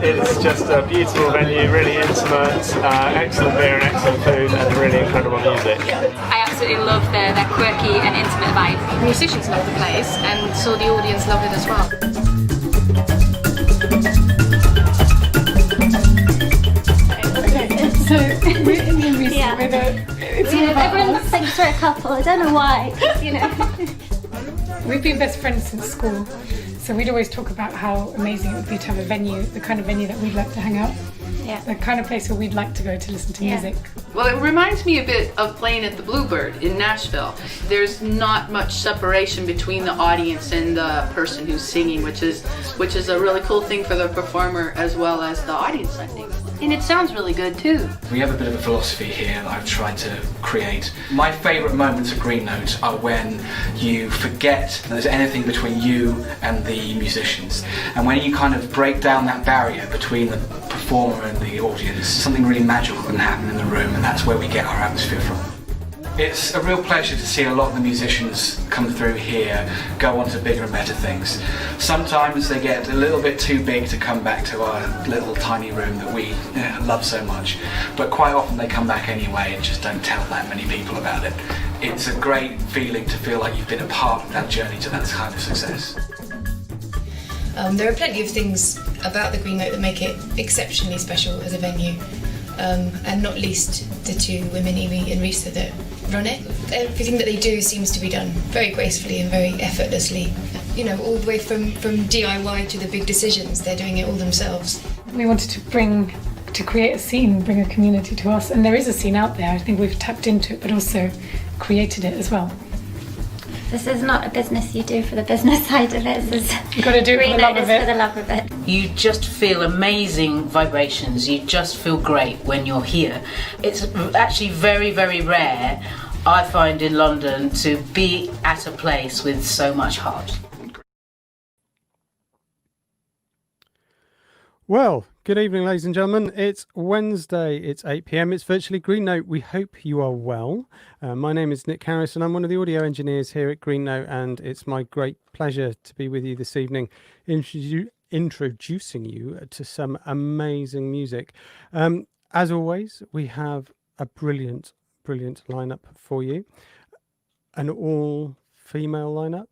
It's just a beautiful venue, really intimate, excellent beer and excellent food, and really incredible music. I absolutely love their quirky and intimate vibe. The musicians love the place, and so the audience love it as well. So we're in the music everyone thinks we're a couple. I don't know why, you know. We've been best friends since school, so we'd always talk about how amazing it would be to have a venue, the kind of venue that we'd like to hang out. Yeah. The kind of place where we'd like to go to listen to music. Well, it reminds me a bit of playing at the Bluebird in Nashville. There's not much separation between the audience and the person who's singing, which is a really cool thing for the performer as well as the audience, I think. And it sounds really good too. We have a bit of a philosophy here that I've tried to create. My favourite moments at Green Note are when you forget there's anything between you and the musicians. And when you kind of break down that barrier between the performer and the audience, something really magical can happen in the room, and that's where we get our atmosphere from. It's a real pleasure to see a lot of the musicians come through here go on to bigger and better things. Sometimes they get a little bit too big to come back to our little tiny room that we love so much, but quite often they come back anyway and just don't tell that many people about it. It's a great feeling to feel like you've been a part of that journey to that kind of success. There are plenty of things about the Green Note that make it exceptionally special as a venue, and not least the two women, Amy and Risa, that run it. Everything that they do seems to be done very gracefully and very effortlessly. You know, all the way from DIY to the big decisions, they're doing it all themselves. We wanted to create a scene, bring a community to us, and there is a scene out there. I think we've tapped into it, but also created it as well. This is not a business you do for the business side of it. You've got to do it for the love of it. For the love of it. You just feel amazing vibrations. You just feel great when you're here. It's actually very, very rare, I find, in London to be at a place with so much heart. Well, good evening, ladies and gentlemen. It's Wednesday, it's 8 p.m. It's virtually Green Note. We hope you are well. My name is Nick Harris and I'm one of the audio engineers here at Green Note, and it's my great pleasure to be with you this evening, introducing you to some amazing music. As always, we have a brilliant lineup for you, an all-female lineup.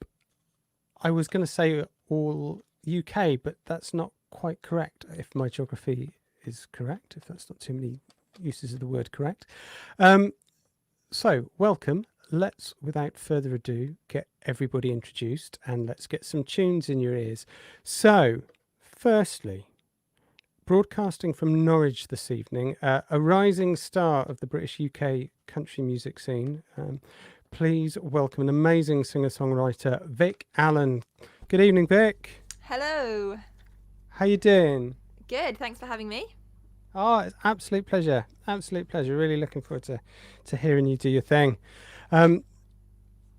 I was going to say all UK, but that's not quite correct, if my geography is correct, if that's not too many uses of the word correct. So welcome. Let's, without further ado, get everybody introduced and let's get some tunes in your ears. So firstly, broadcasting from Norwich this evening, a rising star of the British UK country music scene. Please welcome an amazing singer-songwriter, VIC ALLEN. Good evening, Vic. Hello. How you doing? Good, thanks for having me. Oh, it's absolute pleasure. Absolute pleasure. Really looking forward to hearing you do your thing.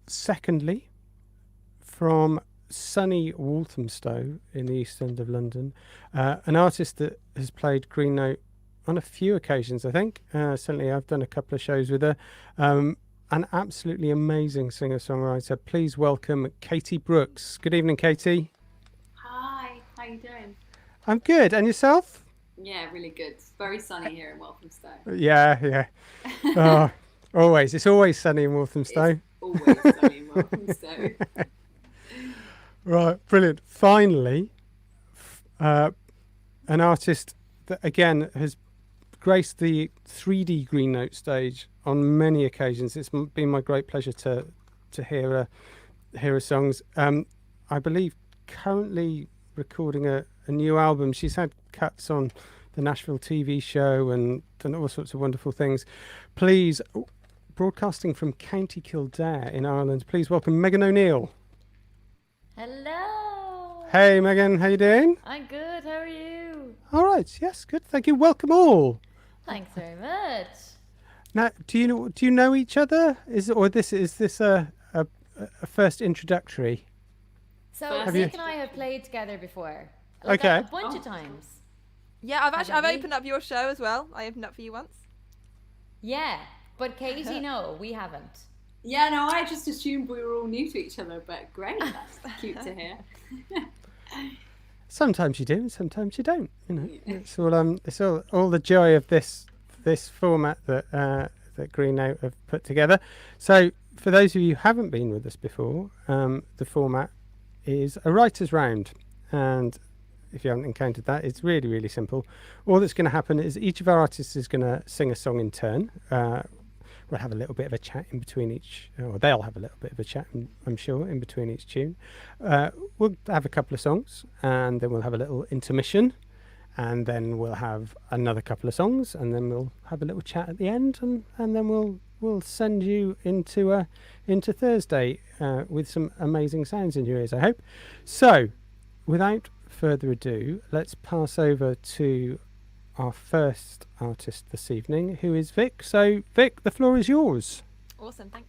Secondly, from sunny Walthamstow in the East End of London, an artist that has played Green Note on a few occasions, I think. Certainly I've done a couple of shows with her. An absolutely amazing singer-songwriter. Please welcome KATEY Brooks. Good evening, KATEY. Hi, how you doing? I'm good. And yourself? Yeah, really good. It's very sunny here in Walthamstow. Yeah. Oh, always. It's always sunny in Walthamstow. It's always sunny in Walthamstow. Right, brilliant. Finally, an artist that, again, has graced the 3D Green Note stage on many occasions. It's been my great pleasure to hear her songs. I believe currently recording a new album. She's had cuts on the Nashville TV show and done all sorts of wonderful things. Please, broadcasting from County Kildare in Ireland, please welcome Megan O'Neill. Hello. Hey Megan, how you doing? I'm good. How are you? All right. Yes, good. Thank you. Welcome all. Thanks very much. Now, do you know each other? Is this a first introductory? So Nick and I have played together before. Okay. A bunch of times. Yeah, I've opened up your show as well. I opened up for you once. Yeah, but KATEY, no, we haven't. Yeah, no, I just assumed we were all new to each other, but great. That's cute to hear. sometimes you do and sometimes you don't. You know, it's all the joy of this format that Green Note have put together. So for those of you who haven't been with us before, the format is a writer's round, and if you haven't encountered that, it's really, really simple. All that's going to happen is each of our artists is going to sing a song in turn. We'll have a little bit of a chat in between each, or they'll have a little bit of a chat, I'm sure, in between each tune. We'll have a couple of songs, and then we'll have a little intermission, and then we'll have another couple of songs, and then we'll have a little chat at the end, and then we'll send you into Thursday with some amazing sounds in your ears, I hope. So, without further ado, let's pass over to our first artist this evening, who is Vic. So, Vic, the floor is yours. Awesome, thanks.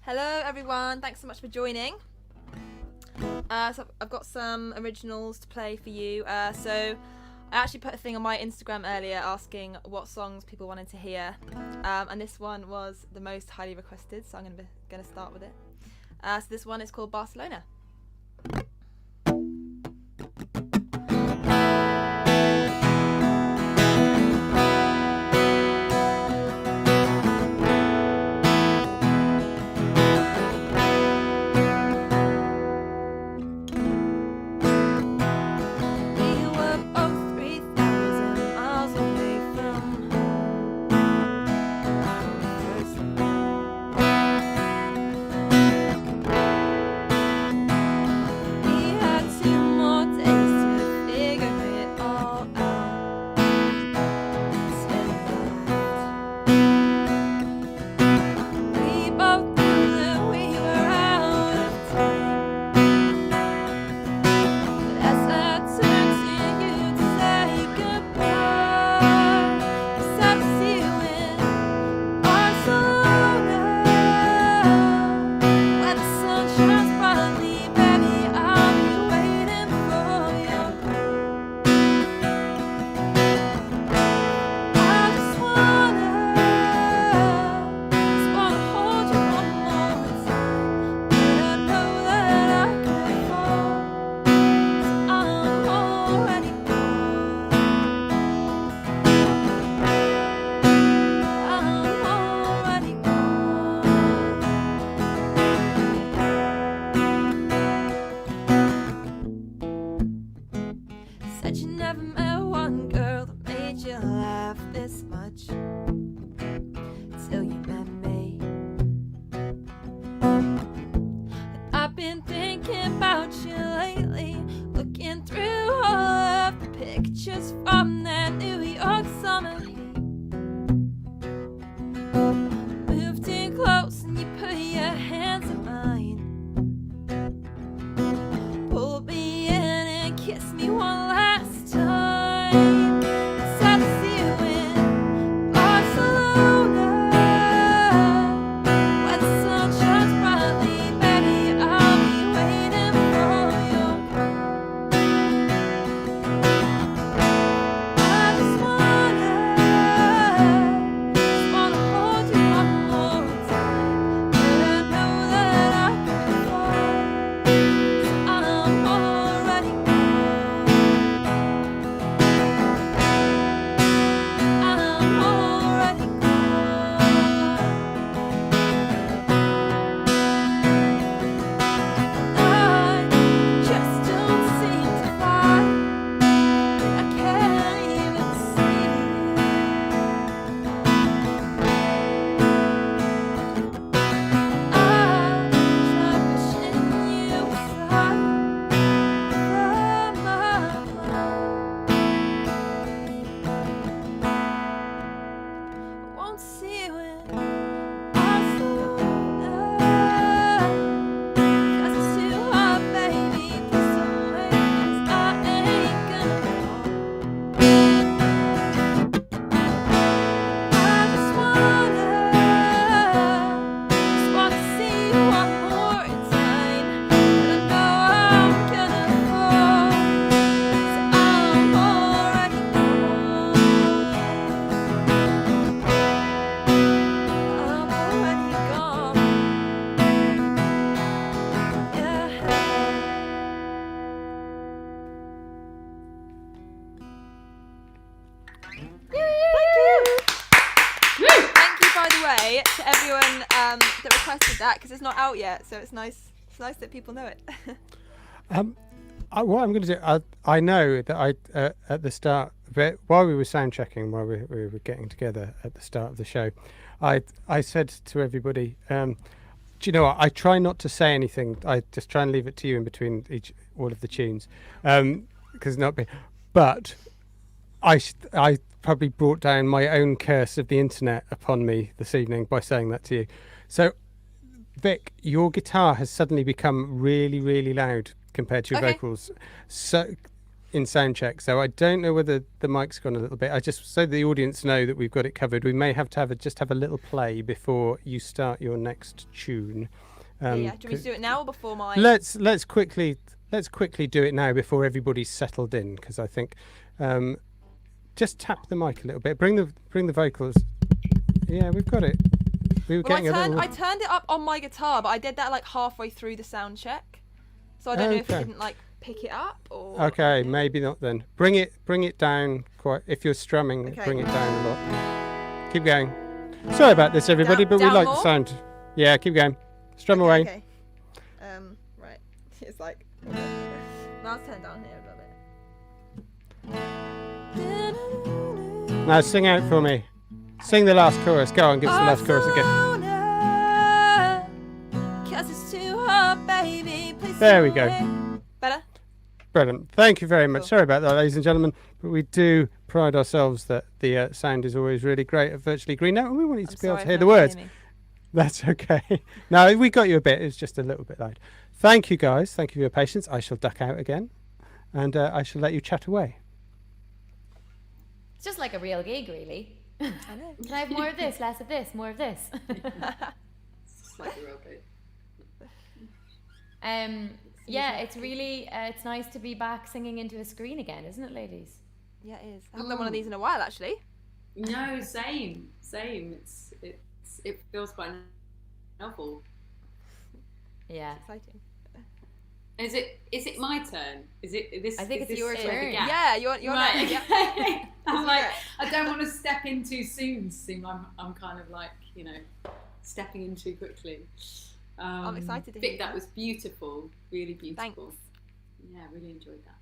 Hello, everyone. Thanks so much for joining. So I've got some originals to play for you. So I actually put a thing on my Instagram earlier asking what songs people wanted to hear, and this one was the most highly requested, so I'm going to start with it. So this one is called Barcelona. Kiss me one last time. Sad to see you in that requested that because it's not out yet. So it's nice. It's nice that people know it. What I'm going to do, I know that at the start, while we were sound checking, while we were getting together at the start of the show, I said to everybody, do you know what? I try not to say anything. I just try and leave it to you in between all of the tunes, because But I probably brought down my own curse of the internet upon me this evening by saying that to you. So, Vic, your guitar has suddenly become really, really loud compared to your vocals. So in sound check. So I don't know whether the mic's gone a little bit. I just, so the audience know that we've got it covered, we may have to just have a little play before you start your next tune. Yeah. Do you want me to do it now or before my? Let's quickly do it now before everybody's settled in, because I think just tap the mic a little bit. Bring the vocals. Yeah, we've got it. We were getting I turned it up on my guitar, but I did that like halfway through the sound check. So I don't know if it didn't like pick it up or. Okay, maybe not then. Bring it down quite. If you're strumming, bring it down a lot. Keep going. Sorry about this, everybody, but we like the sound. Yeah, keep going. Strum away. Okay. Right. It's like. Now let's turn down here a little bit. Now sing out for me. Sing the last chorus. Go on, give us the last chorus again. There we go. Better? Brilliant. Thank you very much. Sorry about that, ladies and gentlemen, but we do pride ourselves that the sound is always really great at Virtually Green Note, and we want you to be able to hear the words. That's okay. No, we got you a bit. It's just a little bit loud. Thank you, guys. Thank you for your patience. I shall duck out again, and I shall let you chat away. It's just like a real gig, really. I know. Can I have more of this, less of this, more of this? It's like a real gig. Yeah, it's really it's nice to be back singing into a screen again, isn't it, ladies? Yeah, it is. I haven't done one of these in a while, actually. No, same. It feels quite novel. Yeah. It's exciting. Is it my turn? Is it this? I think it's your like turn. Yeah, you're right. Yeah. I'm like, I don't want to step in too soon. Seem I'm kind of like, stepping in too quickly. I'm excited to Vic, hear that was beautiful, really beautiful. Thanks. Yeah, really enjoyed that.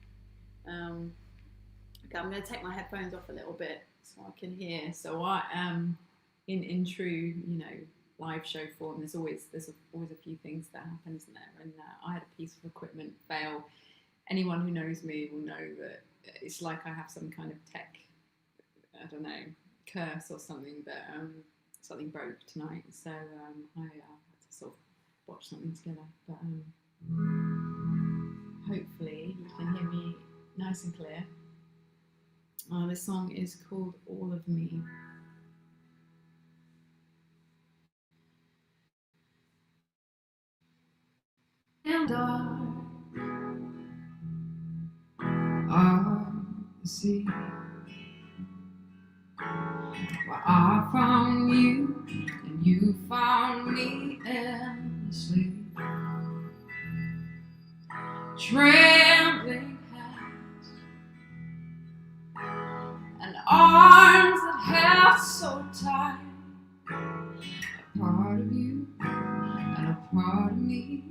Okay, I'm going to take my headphones off a little bit so I can hear. So I am in true, live show form. There's always a few things that happen, isn't there? And I had a piece of equipment fail. Anyone who knows me will know that it's like I have some kind of tech, I don't know, curse or something. But something broke tonight, so I had to sort of watch something together, but hopefully you can hear me nice and clear. This song is called All of Me. And I see where I found you and you found me endlessly. Trembling hands and arms that held so tight. A part of you and a part of me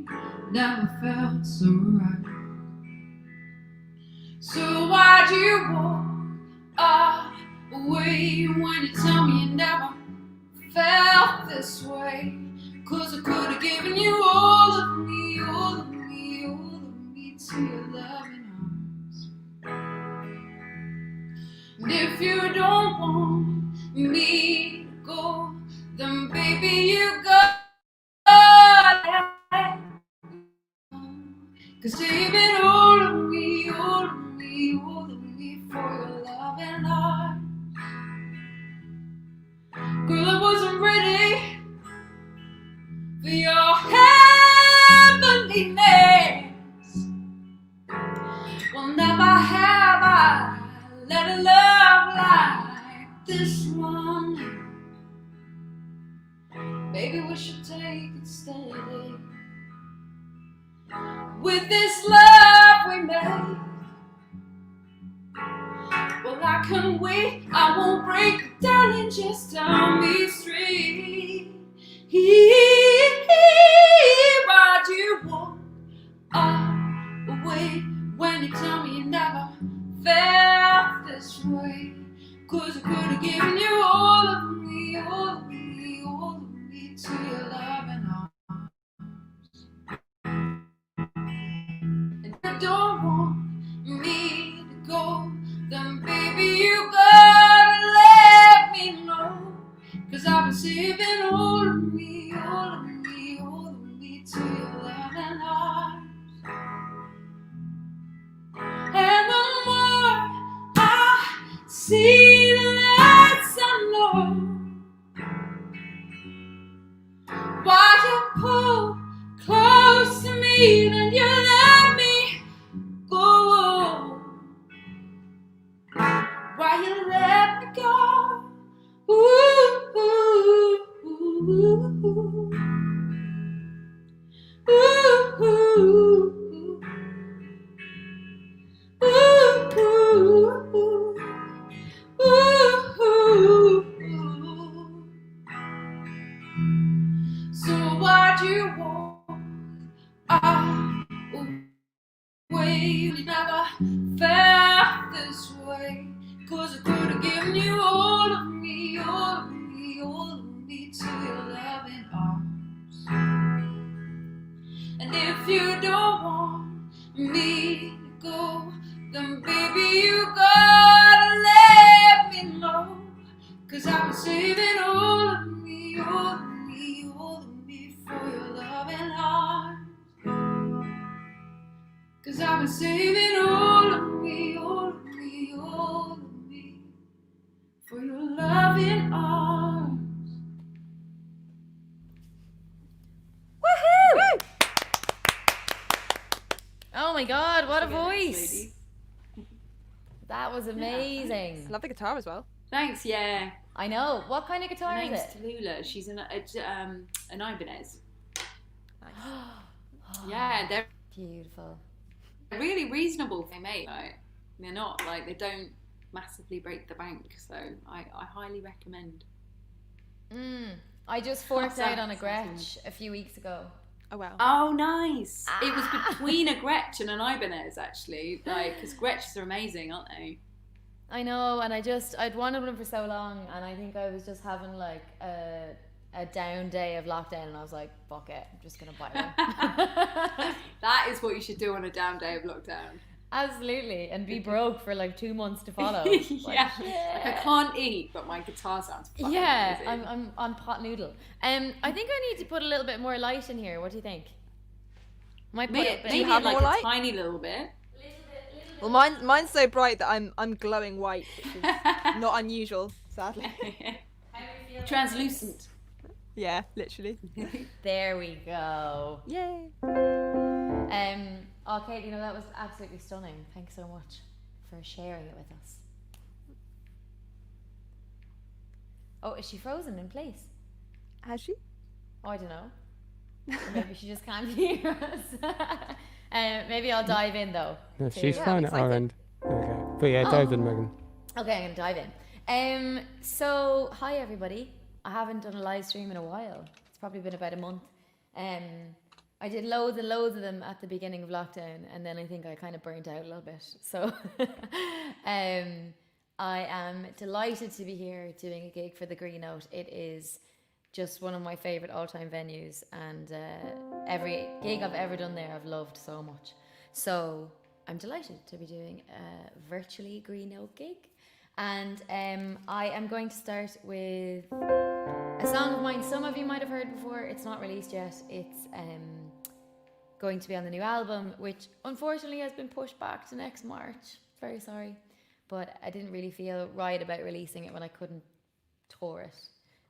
never felt so right. So why'd you walk away when you tell me you never felt this way? 'Cause I could have given you all of me, all of me, all of me to your loving arms. And if you don't want me to go, then baby you go. 'Cause David, all of me, all of me, all of me for your loving arms. Girl, I wasn't ready for your heavenliness. Well, never have I let a love like this one. Baby, we should take it steady with this love we made. Well, I can wait, I won't break, darling, just tell me straight. Why'd you walk away when you tell me you never felt this way? 'Cause I could have given you all of me, all of me, all of me to your loving arms. And you don't want me to go, then baby you gotta let me know. 'Cause I've been saving all of me, all of me, all of me to your loving arms. And the more I see the less I know why you pull close to me, then you let me go. Why you let me go? Ooh, ooh, ooh, ooh, ooh, ooh, ooh. So why'd you walk away? You never felt this way. 'Cause I could have given you all of me, all of me, all of me to your loving arms. And if you don't want me to go, then baby you gotta let me know. 'Cause I've been saving all of me, all of me, all of me for your loving arms. 'Cause I've been saving all of me, all of me, all of me for your loving arms. Woohoo! Oh my god, what a voice! That was amazing. I love the guitar as well. Thanks, yeah. I know. What kind of guitar Her is name's it? Tallulah. She's an Ibanez. Yeah, they're beautiful. Really reasonable they make. Like, they're not like, they don't massively break the bank, so I highly recommend. I just forked out on a Gretsch a few weeks ago. Oh wow. Oh nice. It was between a Gretsch and an Ibanez actually, like, because Gretches are amazing, aren't they? I know, and I'd wanted one for so long, and I think I was just having like a down day of lockdown, and I was like, fuck it, I'm just gonna buy one. That is what you should do on a down day of lockdown. Absolutely, and be broke for like 2 months to follow. Like, Like, I can't eat, but my guitar sounds fucking amazing. I'm on pot noodle. I think I need to put a little bit more light in here. What do you think? Might put a bit. Maybe have like more a light? tiny little bit. Well, mine's so bright that I'm glowing white, which is not unusual, sadly. Translucent. Yeah, literally. There we go. Yay. Oh, Kate, that was absolutely stunning. Thanks so much for sharing it with us. Oh, is she frozen in place? Has she? Oh, I don't know. Or maybe she just can't hear us. Maybe I'll dive in though. No, she's fine at our end. Okay. But yeah, dive in, Megan. Okay, I'm gonna dive in. So hi everybody. I haven't done a live stream in a while. It's probably been about a month. I did loads and loads of them at the beginning of lockdown, and then I think I kind of burnt out a little bit. So I am delighted to be here doing a gig for the Green Note. It is just one of my favourite all-time venues, and every gig I've ever done there I've loved so much. So I'm delighted to be doing a virtually Green Note gig, and I am going to start with a song of mine some of you might have heard before. It's not released yet. It's going to be on the new album, which unfortunately has been pushed back to next March. Very sorry, but I didn't really feel right about releasing it when I couldn't tour it.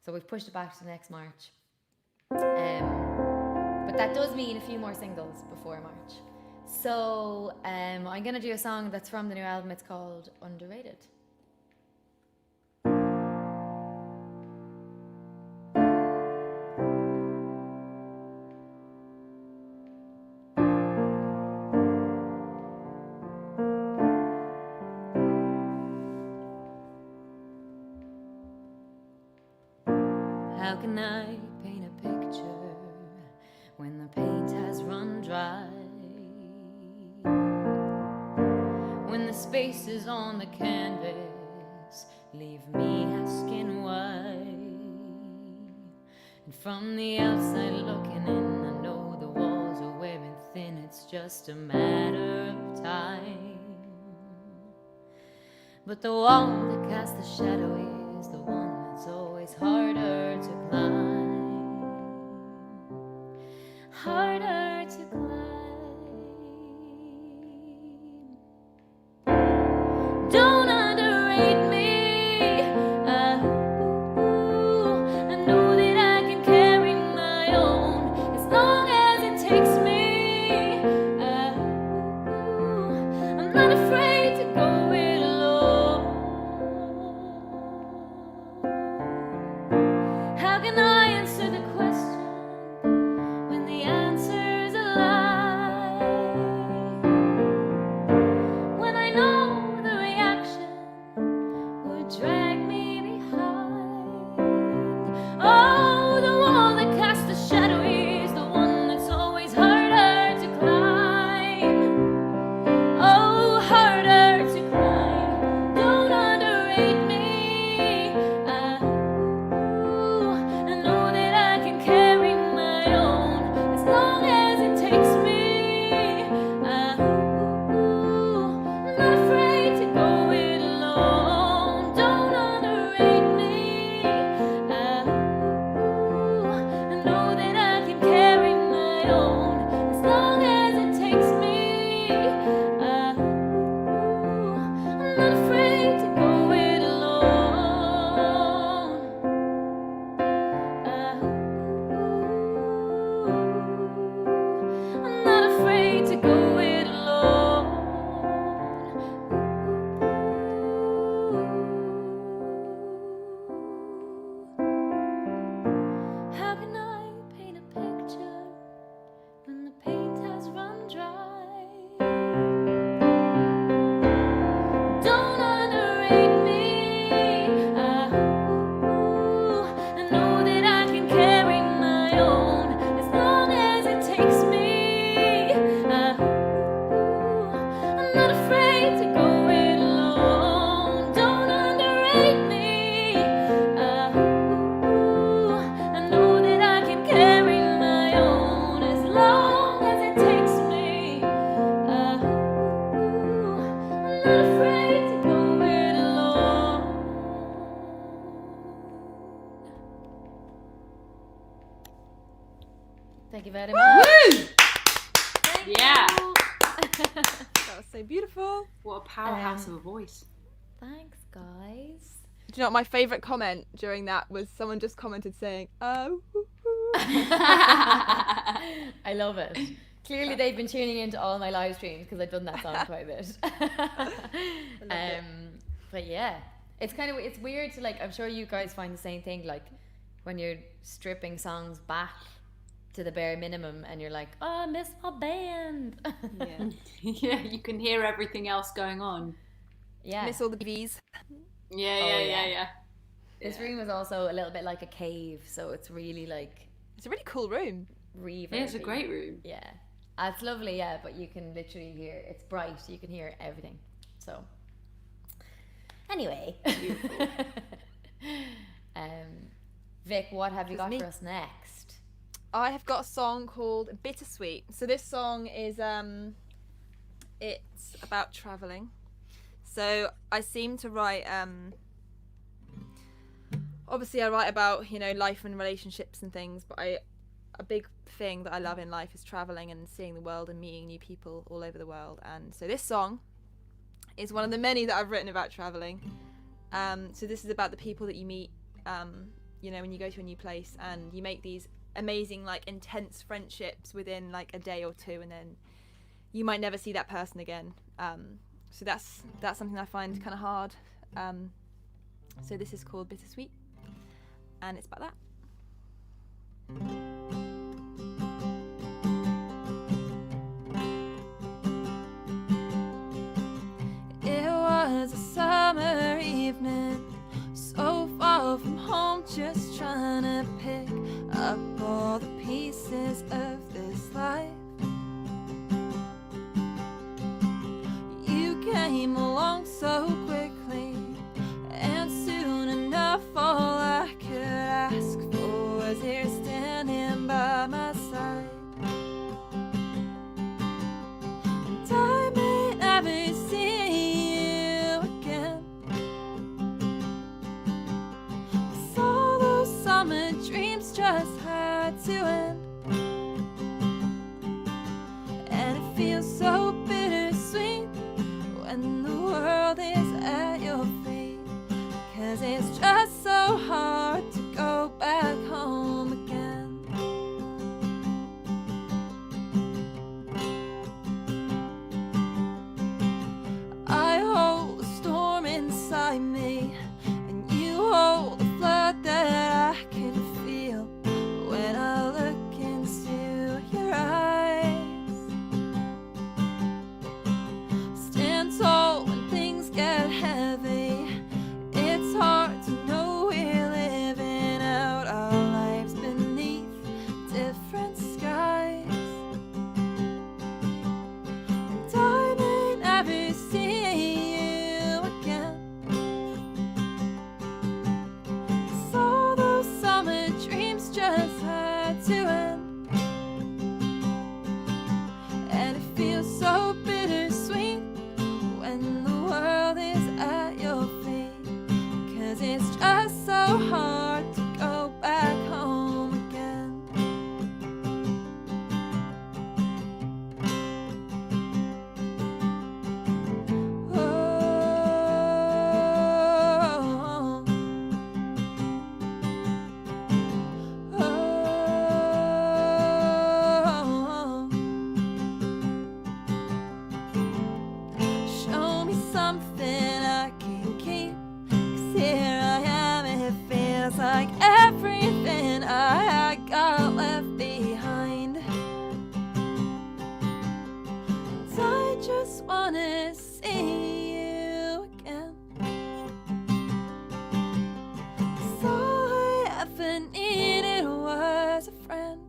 So we've pushed it back to next March. But that does mean a few more singles before March. So I'm going to do a song that's from the new album. It's called Underrated. How can I paint a picture spaces on the canvas leave me asking why. And from the outside looking in, I know the walls are wearing thin. It's just a matter of time. But the wall that casts the shadow is the one that's always harder to climb. Harder to climb. Don't underrate me. I know that I can carry my own as long as it takes me. I'm not afraid to go it alone. How can I answer the question when the answer's a lie? When I know the reaction would drag me behind. Oh, the wall that casts the shadow is the one that's always harder to climb. Oh, harder to climb. Don't underrate me. I know that I can carry my own as long as it takes me. I'm not afraid to go it alone. Don't underrate me. I know that I can carry my own as long as it takes me. I'm not afraid to go it alone. I'm not afraid to go it alone. How can I paint a picture when the paint has run dry? Don't underrate me. I know that I can carry my own as long as it takes me. I'm not afraid to go it alone. Don't underrate me. I know that I can carry my own as long as it takes me. I'm not afraid to go it alone. Thank you very much. Yeah. That was so beautiful. What a powerhouse of a voice. Thanks, guys. Do you know what my favourite comment during that was? Someone just commented saying, "Oh." I love it. Clearly, they've been tuning into all my live streams because I've done that song quite a bit. But yeah, it's weird to like. I'm sure you guys find the same thing. Like when you're stripping songs back to the bare minimum, and you're like, "Oh, I miss my band." Yeah. Yeah, you can hear everything else going on. Yeah. Miss all the V's. Yeah. This room is also a little bit like a cave, so it's really like It's a really cool room. reverb. Yeah, it's a great room. Yeah, it's lovely. Yeah, but you can literally hear it's bright. You can hear everything. So anyway, Vic, what have you got for us next? I have got a song called Bittersweet. So this song is it's about travelling. So I seem to write obviously I write about, you know, life and relationships and things, but a big thing that I love in life is travelling and seeing the world and meeting new people all over the world. And so this song is one of the many that I've written about travelling. So this is about the people that you meet, you know, when you go to a new place and you make these amazing, like, intense friendships within like a day or two, and then you might never see that person again. So that's something I find kind of hard. So this is called Bittersweet, and it's about that. It was a summer evening, so far from home, just trying to pick up all the pieces of this life. You came along so quickly, and soon enough all I could ask for was here standing by my side. And I may never see you again, 'cause all those summer dreams just had to end. And it feels so bittersweet when the world is at your feet, 'cause it's just so hard to go back home again. I hold the storm inside me, and you hold the flood that I can feel when I look into your eyes. Stand tall when things get heavy. It's hard to know we're living out our lives beneath different skies. And I may never see you again, 'cause all those summer dreams just had to end. And it feels so bittersweet when the world is at your feet, 'cause it's just so hard to go back home again. Show me something I can keep, 'cause here I am, it feels like everything I had got left behind. And I just wanna see you again, 'cause all I ever needed was a friend.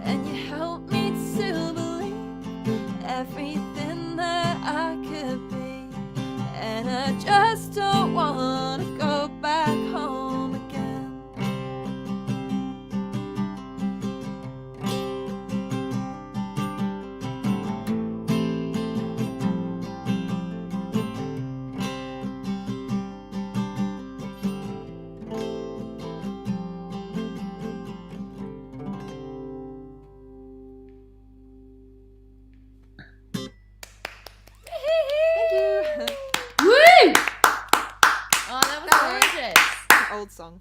And you helped me to believe everything that I could be. And I just don't want to go back home again. Thank you. Woo! Oh, that was gorgeous. Old song.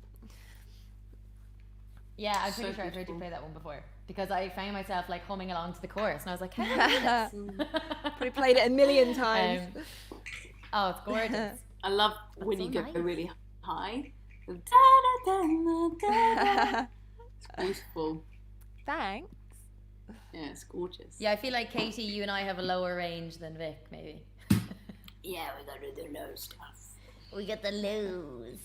Yeah, I'm pretty sure I've heard you play that one before, because I found myself like humming along to the chorus, and I was like, how do I do this? Probably played it a million times. Oh, it's gorgeous. I love when so you go nice. really high. It's beautiful. Thanks. Yeah, it's gorgeous. Yeah, I feel like Katie, you and I have a lower range than Vic, maybe. Yeah, we gotta do the low stuff. We get the lows.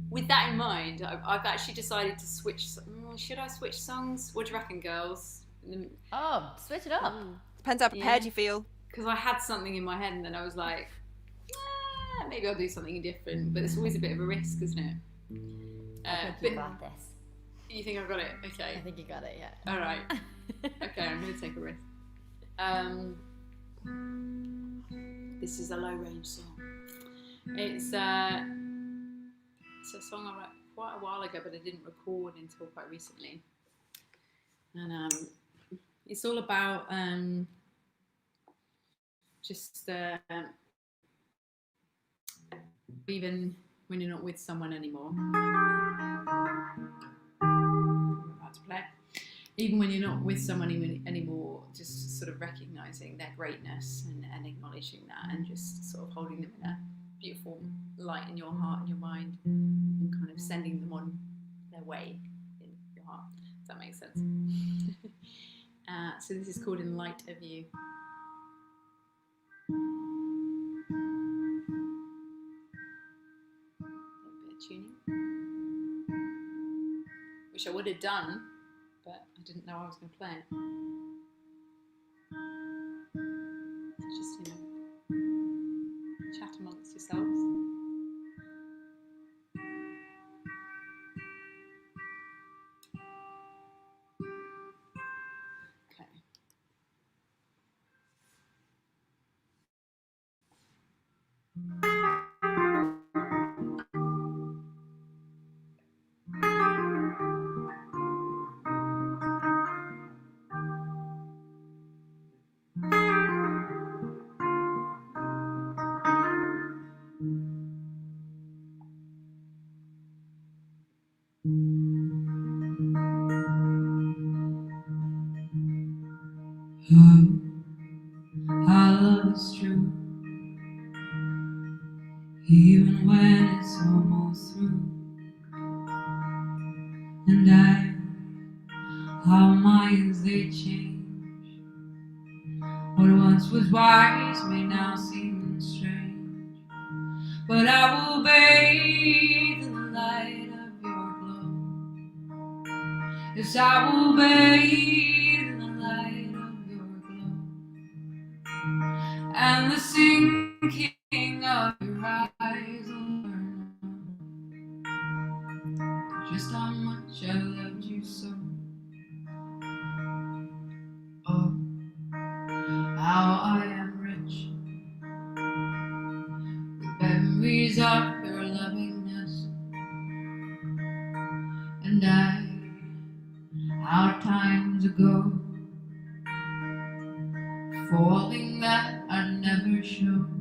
With that in mind, I've actually decided to switch. Should I switch songs? What do you reckon, girls? Oh, switch it up. Depends how prepared you feel. Because I had something in my head and then I was like, maybe I'll do something different. But it's always a bit of a risk, isn't it? I think you got this. You think I've got it? Okay. I think you got it, yeah. All right. Okay, I'm going to take a risk. This is a low range song. It's a song I wrote quite a while ago, but I didn't record until quite recently. And it's all about just even when you're not with someone anymore. I'm about to play. Even when you're not with someone anymore, just sort of recognizing their greatness and acknowledging that, and just sort of holding them in a beautiful light in your heart and your mind, and kind of sending them on their way in your heart. Does that make sense? So this is called In Light of You. A bit of tuning, which I would have done, but I didn't know I was going to play it. Our love is true, even when it's almost through. And our minds they change. What once was wise may now seem strange. But I will bathe in the light of your glow. Yes, I will bathe in the light of your glow. And the sinking of your eyes will learn just how much I loved you so. Oh, how I am rich with memories of your lovingness. And how times ago, falling that I never showed.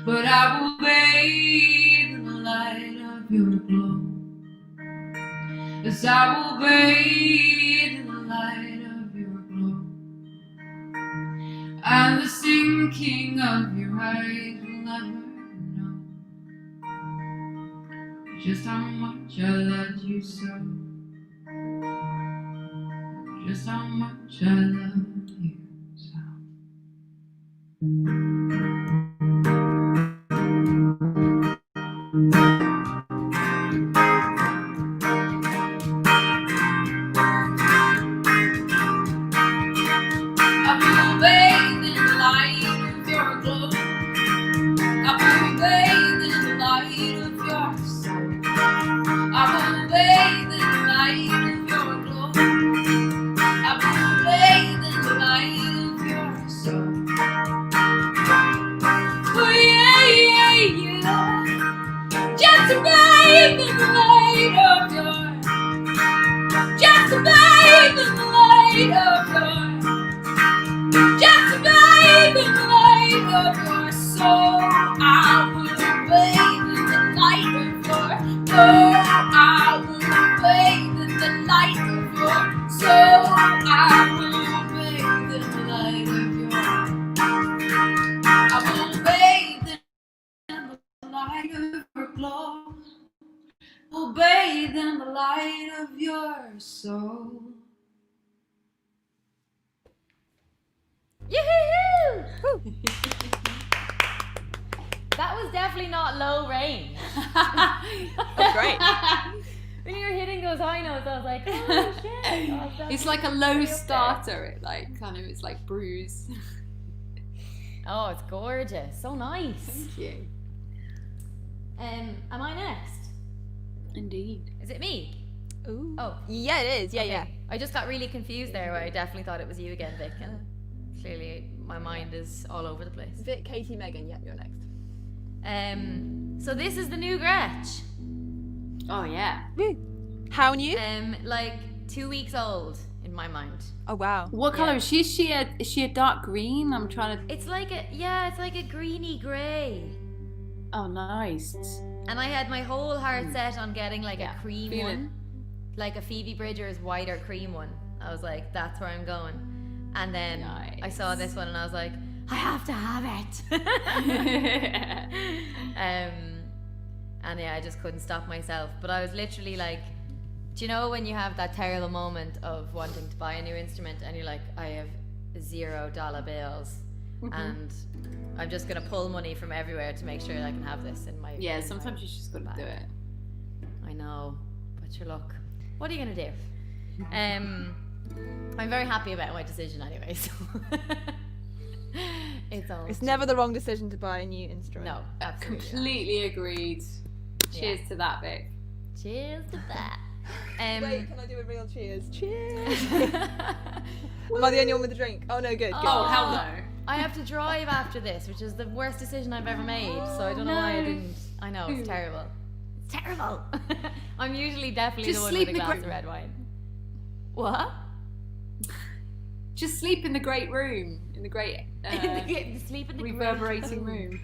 But I will bathe in the light of your glow. Yes, I will bathe in the light of your glow. And the sinking of your eyes will never know just how much I loved you so. Just how much I love you so. I will bathe in the light of your glow. I will bathe in the light of your soul. I will bathe in the light of your glow. I will bathe in the light of your soul. Oh yeah, yeah, yeah. Just to bathe in the light of your. Just to bathe in the light of your. Just to bathe in the light of your soul. I will bathe in the light of your soul. I will bathe in the light of your soul. I will bathe in the light of your. I will bathe in the light of your glow. I'll bathe in the light of your soul. Yoo-hoo-hoo! That was definitely not low range. That's great. When you were hitting those high notes, I was like, oh shit. Oh, It's like a low starter. It like kind of it's like bruise. Oh, it's gorgeous. So nice. Thank you. Am I next? Indeed. Is it me? Ooh. Oh. Yeah, it is. Yeah, Okay. yeah. I just got really confused there where I definitely thought it was you again, Vic. And clearly my mind is all over the place. Vic, Katie, Megan, yeah, you're next. So this is the new Gretch. Oh yeah. How new? Like 2 weeks old in my mind. Oh wow. What colour is she? Is she a dark green? I'm trying to. It's like a greeny grey. Oh nice. And I had my whole heart set on getting like a cream feel one, like a Phoebe Bridgers whiter cream one. I was like, that's where I'm going. And then I saw this one and I was like, I have to have it. And yeah, I just couldn't stop myself. But I was literally like, do you know when you have that terrible moment of wanting to buy a new instrument and you're like, I have $0 bills and I'm just gonna pull money from everywhere to make sure I can have this in my. Yeah, sometimes you just gotta do it. I know, but your luck. What are you gonna do? I'm very happy about my decision anyway. So it's never the wrong decision to buy a new instrument. No, absolutely. Completely agreed. Cheers to that, Vic. Cheers to that. Wait, can I do a real cheers? Cheers. Am I the only one with a drink? Oh no, good. Oh hell no. I have to drive after this, which is the worst decision I've ever made. So I don't know why I didn't. I know, it's terrible. It's terrible. I'm usually definitely Just the one sleep with a in the glass group. of red wine. What? Just sleep in the great room, in the great sleep in the reverberating great room.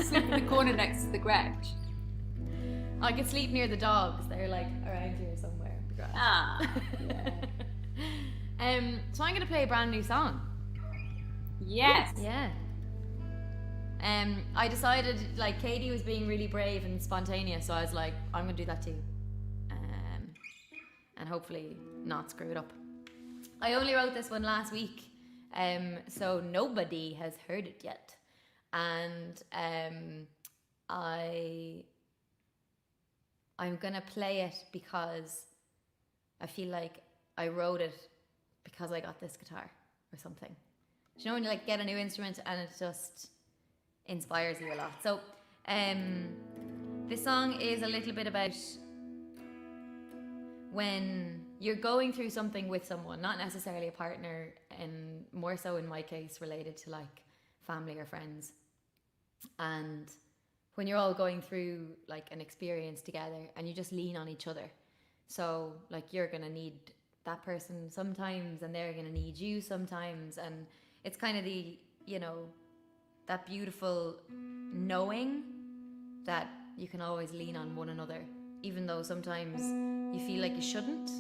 Sleep in the corner next to the Gretsch. I could sleep near the dogs. They're like around here somewhere. So I'm gonna play a brand new song. Yes. Yeah. I decided, like, Katie was being really brave and spontaneous, so I was like, I'm gonna do that too. And hopefully not screw it up. I only wrote this one last week, so nobody has heard it yet. And I'm gonna play it because I feel like I wrote it because I got this guitar or something. Do you know when you like get a new instrument and it just inspires you a lot? So this song is a little bit about when you're going through something with someone, not necessarily a partner, and more so in my case related to like family or friends. And when you're all going through like an experience together and you just lean on each other. So like you're gonna need that person sometimes and they're gonna need you sometimes, and it's kind of the, you know, that beautiful knowing that you can always lean on one another, even though sometimes you feel like you shouldn't,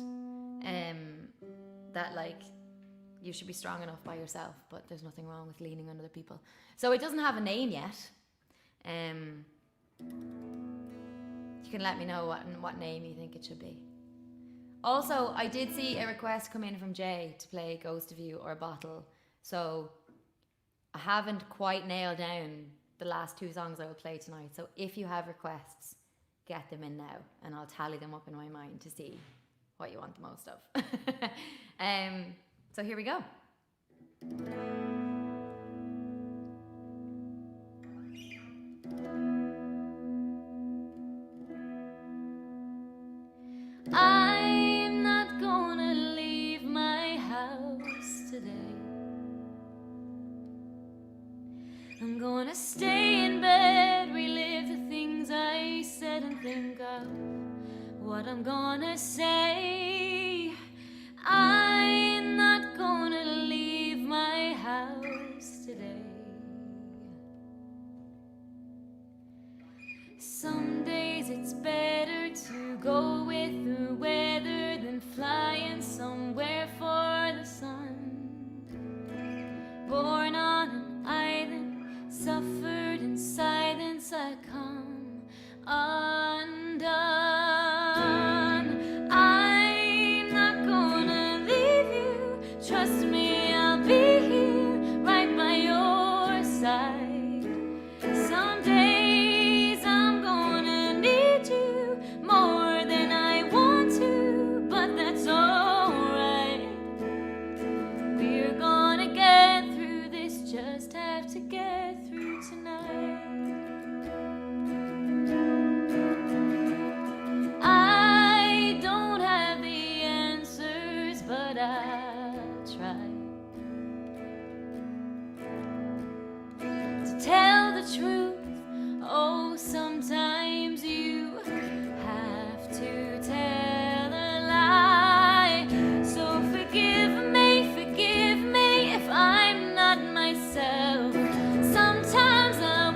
that like you should be strong enough by yourself, but there's nothing wrong with leaning on other people. So it doesn't have a name yet. You can let me know what name you think it should be. Also, I did see a request come in from Jay to play Ghost of You or Bottle, so I haven't quite nailed down the last two songs I will play tonight. So if you have requests, get them in now and I'll tally them up in my mind to see what you want the most of. So here we go. I'm not gonna leave my house today. I'm gonna stay in bed, relive the things I said and think of what I'm gonna say. I'm not gonna leave my house today. Some days it's better to go with the weather than flying somewhere for the sun. Born on an island, suffered in silence, I come undone. I'm not gonna leave you, trust me, I'll be here right by your side. Some days I'm gonna need you more than I want to, but that's alright. We're gonna get through this, just have to get through tonight. I don't have the answers, but I'll try to tell the truth. Oh, sometimes you have to tell a lie. So forgive me if I'm not myself. Sometimes I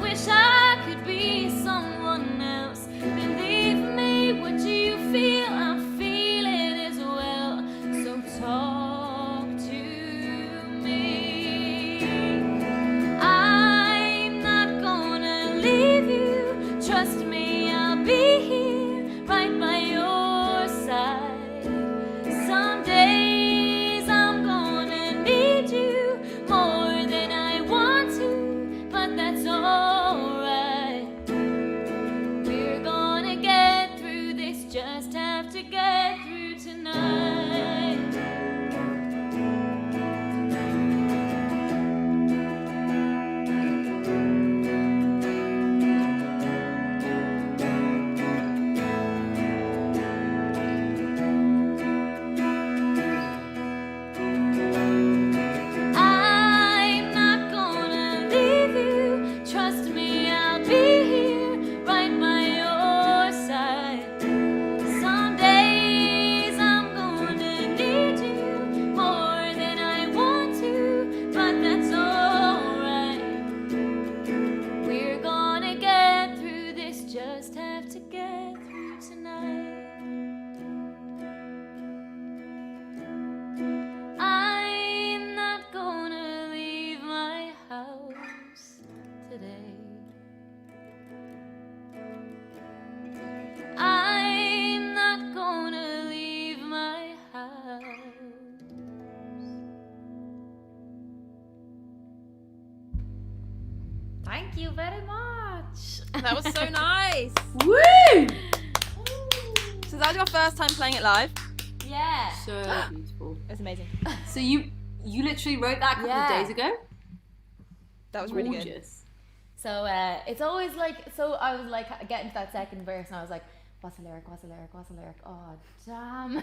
Thank you very much. That was so nice. Woo! So that was your first time playing it live? Yeah. So beautiful. It was amazing. So you literally wrote that a couple of days ago? That was really good. Gorgeous. So it's always like, so I was like getting to that second verse and I was like, what's a lyric? Oh, damn.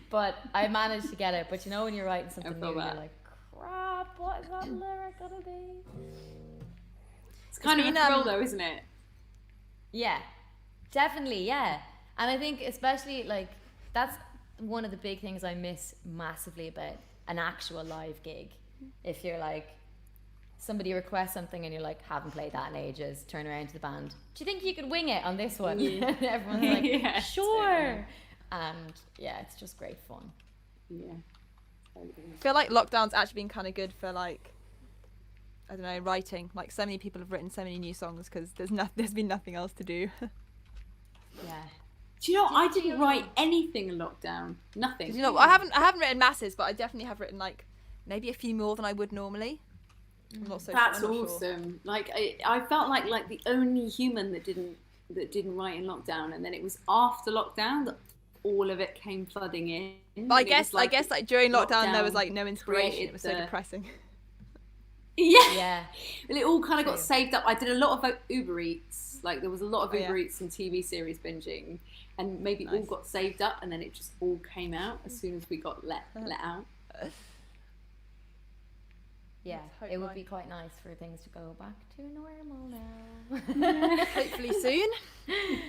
But I managed to get it. But you know when you're writing something new, you're like, crap, what is that lyric gonna be? It's kind of a thrill though, isn't it? Yeah, definitely, yeah. And I think especially like, that's one of the big things I miss massively about an actual live gig. If you're like, somebody requests something and you're like, haven't played that in ages, turn around to the band, do you think you could wing it on this one? Yeah. And everyone's like, Yeah, sure. And yeah, it's just great fun. Yeah. I feel like lockdown's actually been kind of good for like, I don't know, writing. Like so many people have written so many new songs because there's been nothing else to do. Yeah. Do you know, I didn't write anything in lockdown. Nothing. You know, I haven't written masses, but I definitely have written like maybe a few more than I would normally. I'm not so That's I'm not awesome. Sure. Like I felt like the only human that didn't write in lockdown, and then it was after lockdown that all of it came flooding in. But I guess like during lockdown there was like no inspiration. It was so depressing. Yeah. And it all kind of got saved up. I did a lot of Uber Eats. Like there was a lot of Uber Eats and TV series binging, and maybe all got saved up, and then it just all came out as soon as we got let out. Yeah, it would be quite nice for things to go back to normal now. Hopefully soon.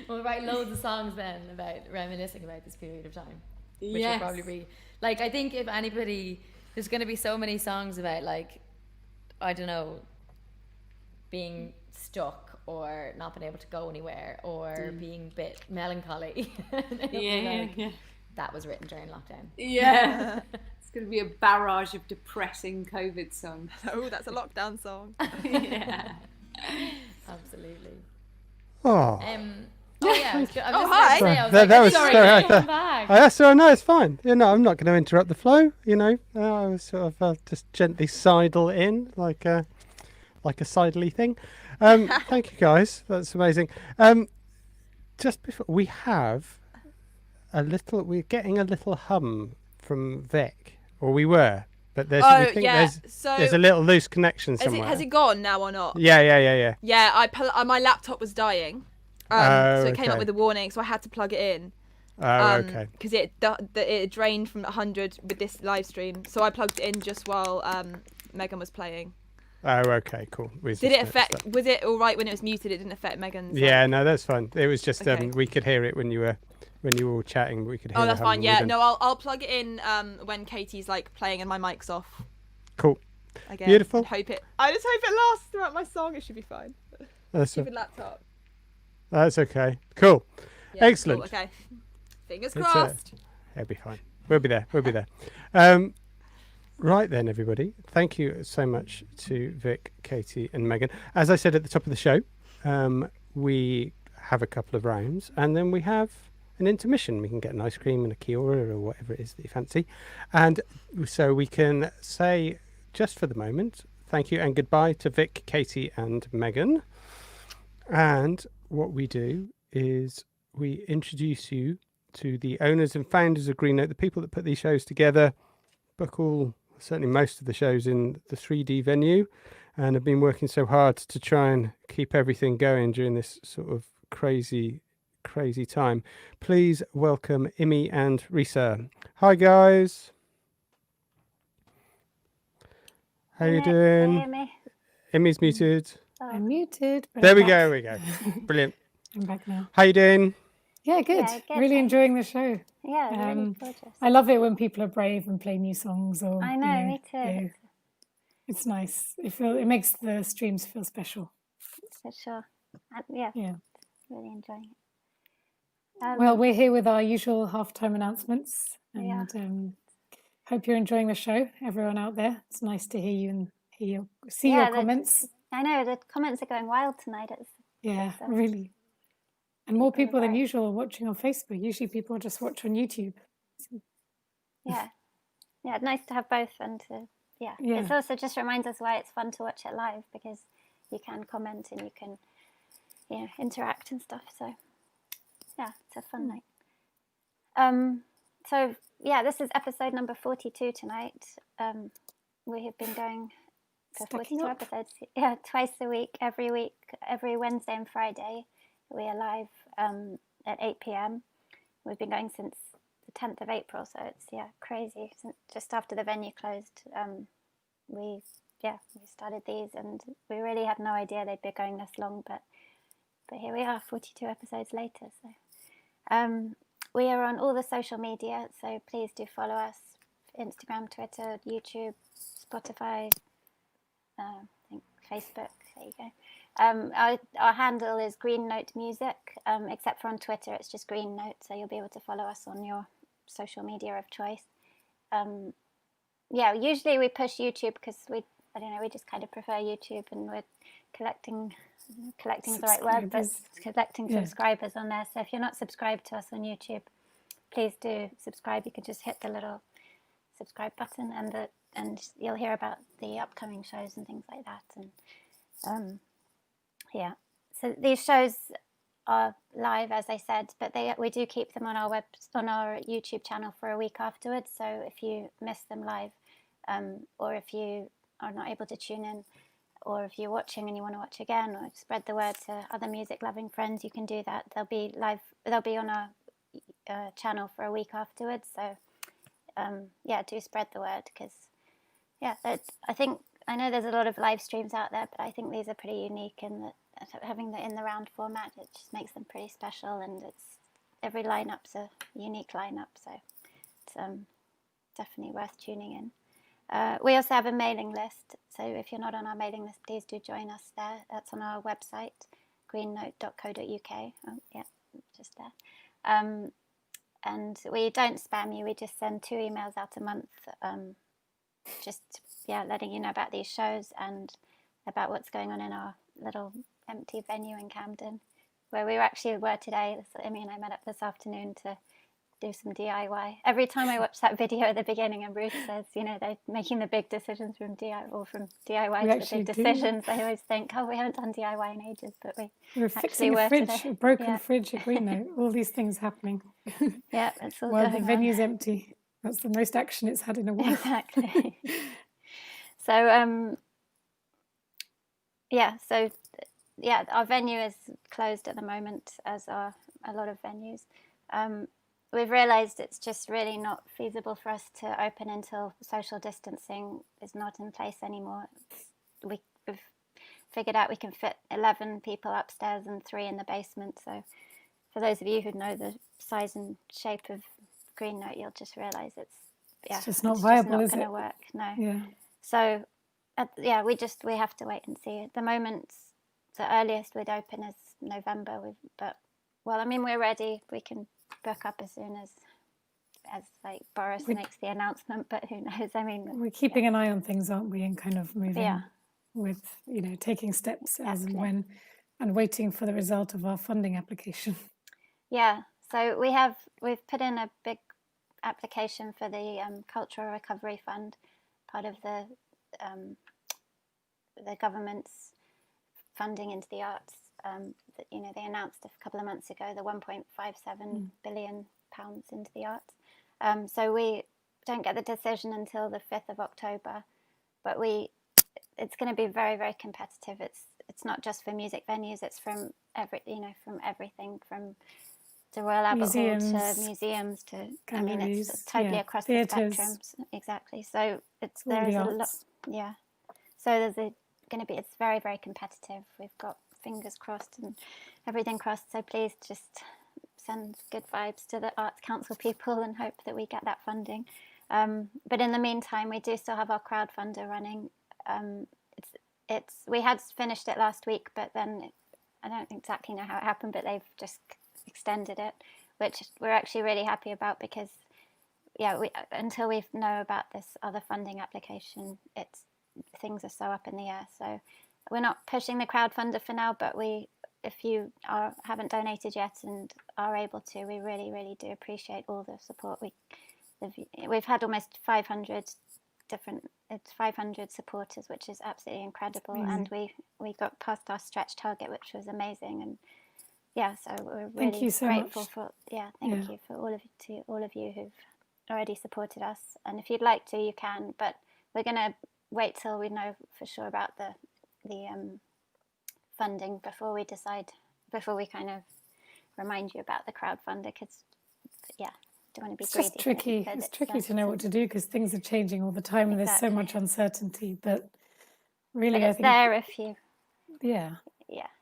We'll write loads of songs then about reminiscing about this period of time. Which Yes. will probably be, like, I think if anybody, there's going to be so many songs about, like, I don't know, being stuck or not being able to go anywhere or being a bit melancholy. Yeah. That was written during lockdown. Yeah. It's going to be a barrage of depressing COVID songs. Oh, that's a lockdown song. Yeah. Absolutely. Oh. Oh yeah, I was just hi. Say, I was that like, was sorry, sorry. come back. That's all right. No, it's fine. You know, I'm not going to interrupt the flow. You know, I was sort of just gently sidle in like a sidly thing. Thank you guys. That's amazing. Just before we're getting a little hum from Vic, or we were, but there's there's a little loose connection somewhere. Has it gone now or not? Yeah. Yeah, my laptop was dying. So it came up with a warning, so I had to plug it in. Okay. Because it drained from 100 with this live stream, so I plugged it in just while Megan was playing. Oh, okay, cool. Did it affect? Was it all right when it was muted? It didn't affect Megan's. Yeah, no, that's fine. It was just we could hear it when you were all chatting. We could hear. Oh, that's fine. Yeah, rhythm. no, I'll plug it in when Katie's like playing and my mic's off. Cool. Again, Beautiful. I just hope it lasts throughout my song. It should be fine. Stupid laptop. That's okay. Cool. Yeah, Excellent. Cool. Okay. Fingers crossed. It'll be fine. We'll be there. Right then, everybody. Thank you so much to Vic, Katie, and Megan. As I said at the top of the show, we have a couple of rounds, and then we have an intermission. We can get an ice cream and a Kia-Ora or whatever it is that you fancy, and so we can say, just for the moment, thank you and goodbye to Vic, Katie, and Megan. And what we do is we introduce you to the owners and founders of Green Note, the people that put these shows together, certainly most of the shows in the 3D venue, and have been working so hard to try and keep everything going during this sort of crazy time. Please welcome Imi and Risa. Hi guys. How you doing? Imi's muted. I'm muted. There we go. Brilliant. I'm back now. How you doing? Yeah, good. Yeah, good, Really enjoying the show. Yeah, really gorgeous. I love it when people are brave and play new songs. Or I know, me too. Yeah. It's nice. It makes the streams feel special. For sure. Yeah. Really enjoying it. Well, we're here with our usual halftime announcements, and hope you're enjoying the show, everyone out there. It's nice to hear you and see your comments. I know the comments are going wild tonight. Really. And more people than usual are watching on Facebook. Usually people just watch on YouTube. Yeah, nice to have both and to yeah. Yeah. It's also just reminds us why it's fun to watch it live, because you can comment and you can, you know, interact and stuff. So yeah, it's a fun night. So yeah, this is episode number 42 tonight. We have been going for Stacking 42 up. episodes. Yeah, twice a week, every Wednesday and Friday. We are live at 8 p.m. We've been going since the 10th of April, so it's crazy. Since just after the venue closed, we started these, and we really had no idea they'd be going this long, but here we are, 42 episodes later. So we are on all the social media, so please do follow us: Instagram, Twitter, YouTube, Spotify, I think Facebook. There you go. Our handle is Green Note Music, except for on Twitter, it's just Green Note, so you'll be able to follow us on your social media of choice. Usually we push YouTube because we just kind of prefer YouTube, and we're collecting is the right word, but collecting subscribers on there. So if you're not subscribed to us on YouTube, please do subscribe. You can just hit the little subscribe button, and you'll hear about the upcoming shows and things like that. And so these shows are live, as I said, but we do keep them on our YouTube channel for a week afterwards. So if you miss them live, or if you are not able to tune in, or if you're watching and you want to watch again, or spread the word to other music loving friends, you can do that. They'll be live. They'll be on our channel for a week afterwards. So do spread the word, because I know there's a lot of live streams out there, but I think these are pretty unique in that having the in the round format, it just makes them pretty special, and every lineup's a unique lineup, so it's definitely worth tuning in. We also have a mailing list, so if you're not on our mailing list, please do join us there. That's on our website, greennote.co.uk. Oh, yeah, just there. And we don't spam you, we just send 2 emails out a month, letting you know about these shows and about what's going on in our little empty venue in Camden, where we were today. Emmy and I met up this afternoon to do some DIY. Every time I watch that video at the beginning and Ruth says, they're making the big decisions from DIY to the big decisions, I always think, we haven't done DIY in ages, but we're fixing a fridge, today. A broken fridge at Green Note, all these things happening. Yeah, it's all while going the venue's on. Empty. That's the most action it's had in a while. Exactly. Our venue is closed at the moment, as are a lot of venues. We've realised it's just really not feasible for us to open until social distancing is not in place anymore. We've figured out we can fit 11 people upstairs and 3 in the basement. So for those of you who know the size and shape of Green Note, you'll just realise it's just not viable, it's just not going to work. No. Yeah. So we have to wait and see. At the moment, the earliest we'd open is November. We're ready. We can book up as soon as Boris makes the announcement, but who knows? We're keeping an eye on things, aren't we, and kind of moving with taking steps as and when, and waiting for the result of our funding application. Yeah, so we've put in a big application for the Cultural Recovery Fund, part of the government's funding into the arts. They announced a couple of months ago the 1.57 billion pounds into the arts. So we don't get the decision until the 5th of October, but it's going to be very, very competitive. It's not just for music venues. It's from everything from the Royal Albert Hall to museums to galleries, it's totally across theatres. the spectrum. Exactly. So it's very, very competitive. We've got fingers crossed and everything crossed. So please just send good vibes to the Arts Council people and hope that we get that funding. But in the meantime, we do still have our crowdfunder running. We had finished it last week, but then I don't exactly know how it happened, but they've just extended it, which we're actually really happy about, because until we know about this other funding application, things are so up in the air. So we're not pushing the crowdfunder for now, but if you haven't donated yet and are able to, we really, really do appreciate all the support. We've had almost 500 different. It's 500 supporters, which is absolutely incredible. Amazing. And we got past our stretch target, which was amazing. And yeah, so we're Thank really you so grateful much. for thank you for all of you who've already supported us. And if you'd like to, you can. But we're going to wait till we know for sure about the funding before we kind of remind you about the crowdfunder, because don't want to be It's greedy. just tricky. It's tricky to know what to do because things are changing all the time and there's so much uncertainty. But really, but it's I think there if you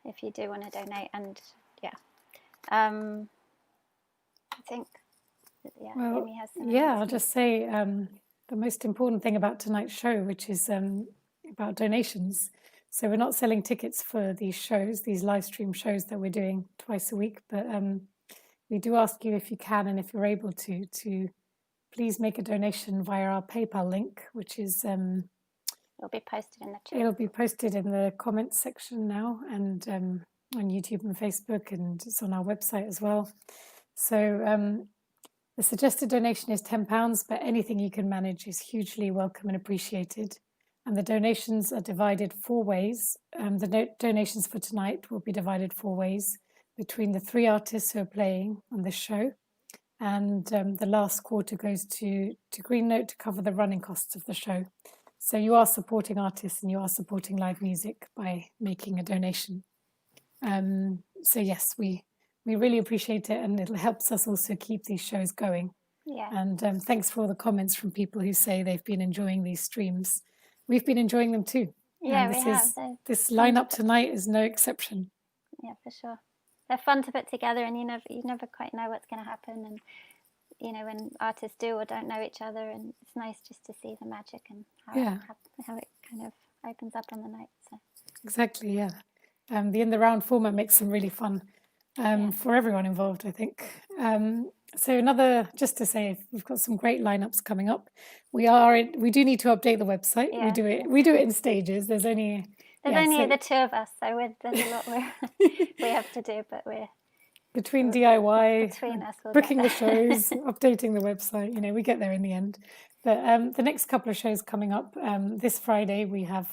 if you do want to donate. And I think well, Amy has some I'll announcements. just say the most important thing about tonight's show, which is about donations. So we're not selling tickets for these shows, these live stream shows that we're doing twice a week, but we do ask you, if you can and if you're able to please make a donation via our PayPal link, which is it'll be posted in the chat. It'll be posted in the comments section now, and on YouTube and Facebook, and it's on our website as well. So the suggested donation is £10, but anything you can manage is hugely welcome and appreciated. And the donations are divided 4 ways. The donations for tonight will be divided 4 ways between the 3 artists who are playing on this show. And the last quarter goes to Green Note to cover the running costs of the show. So you are supporting artists and you are supporting live music by making a donation. So yes, we really appreciate it, and it helps us also keep these shows going. Yeah. And thanks for all the comments from people who say they've been enjoying these streams. We've been enjoying them too. Yeah, and we have. This lineup tonight is no exception. Yeah, for sure. They're fun to put together, and you never quite know what's going to happen. And when artists do or don't know each other, and it's nice just to see the magic and how it kind of opens up on the night. So exactly, yeah. The in the round format makes them really fun for everyone involved, I think. So just to say, we've got some great lineups coming up. We do need to update the website. Yeah. We do it in stages. There's only the 2 of us, so there's a lot we have to do, but we're between DIY, between us, we'll booking the get there. shows, updating the website. We get there in the end. But the next couple of shows coming up, this Friday we have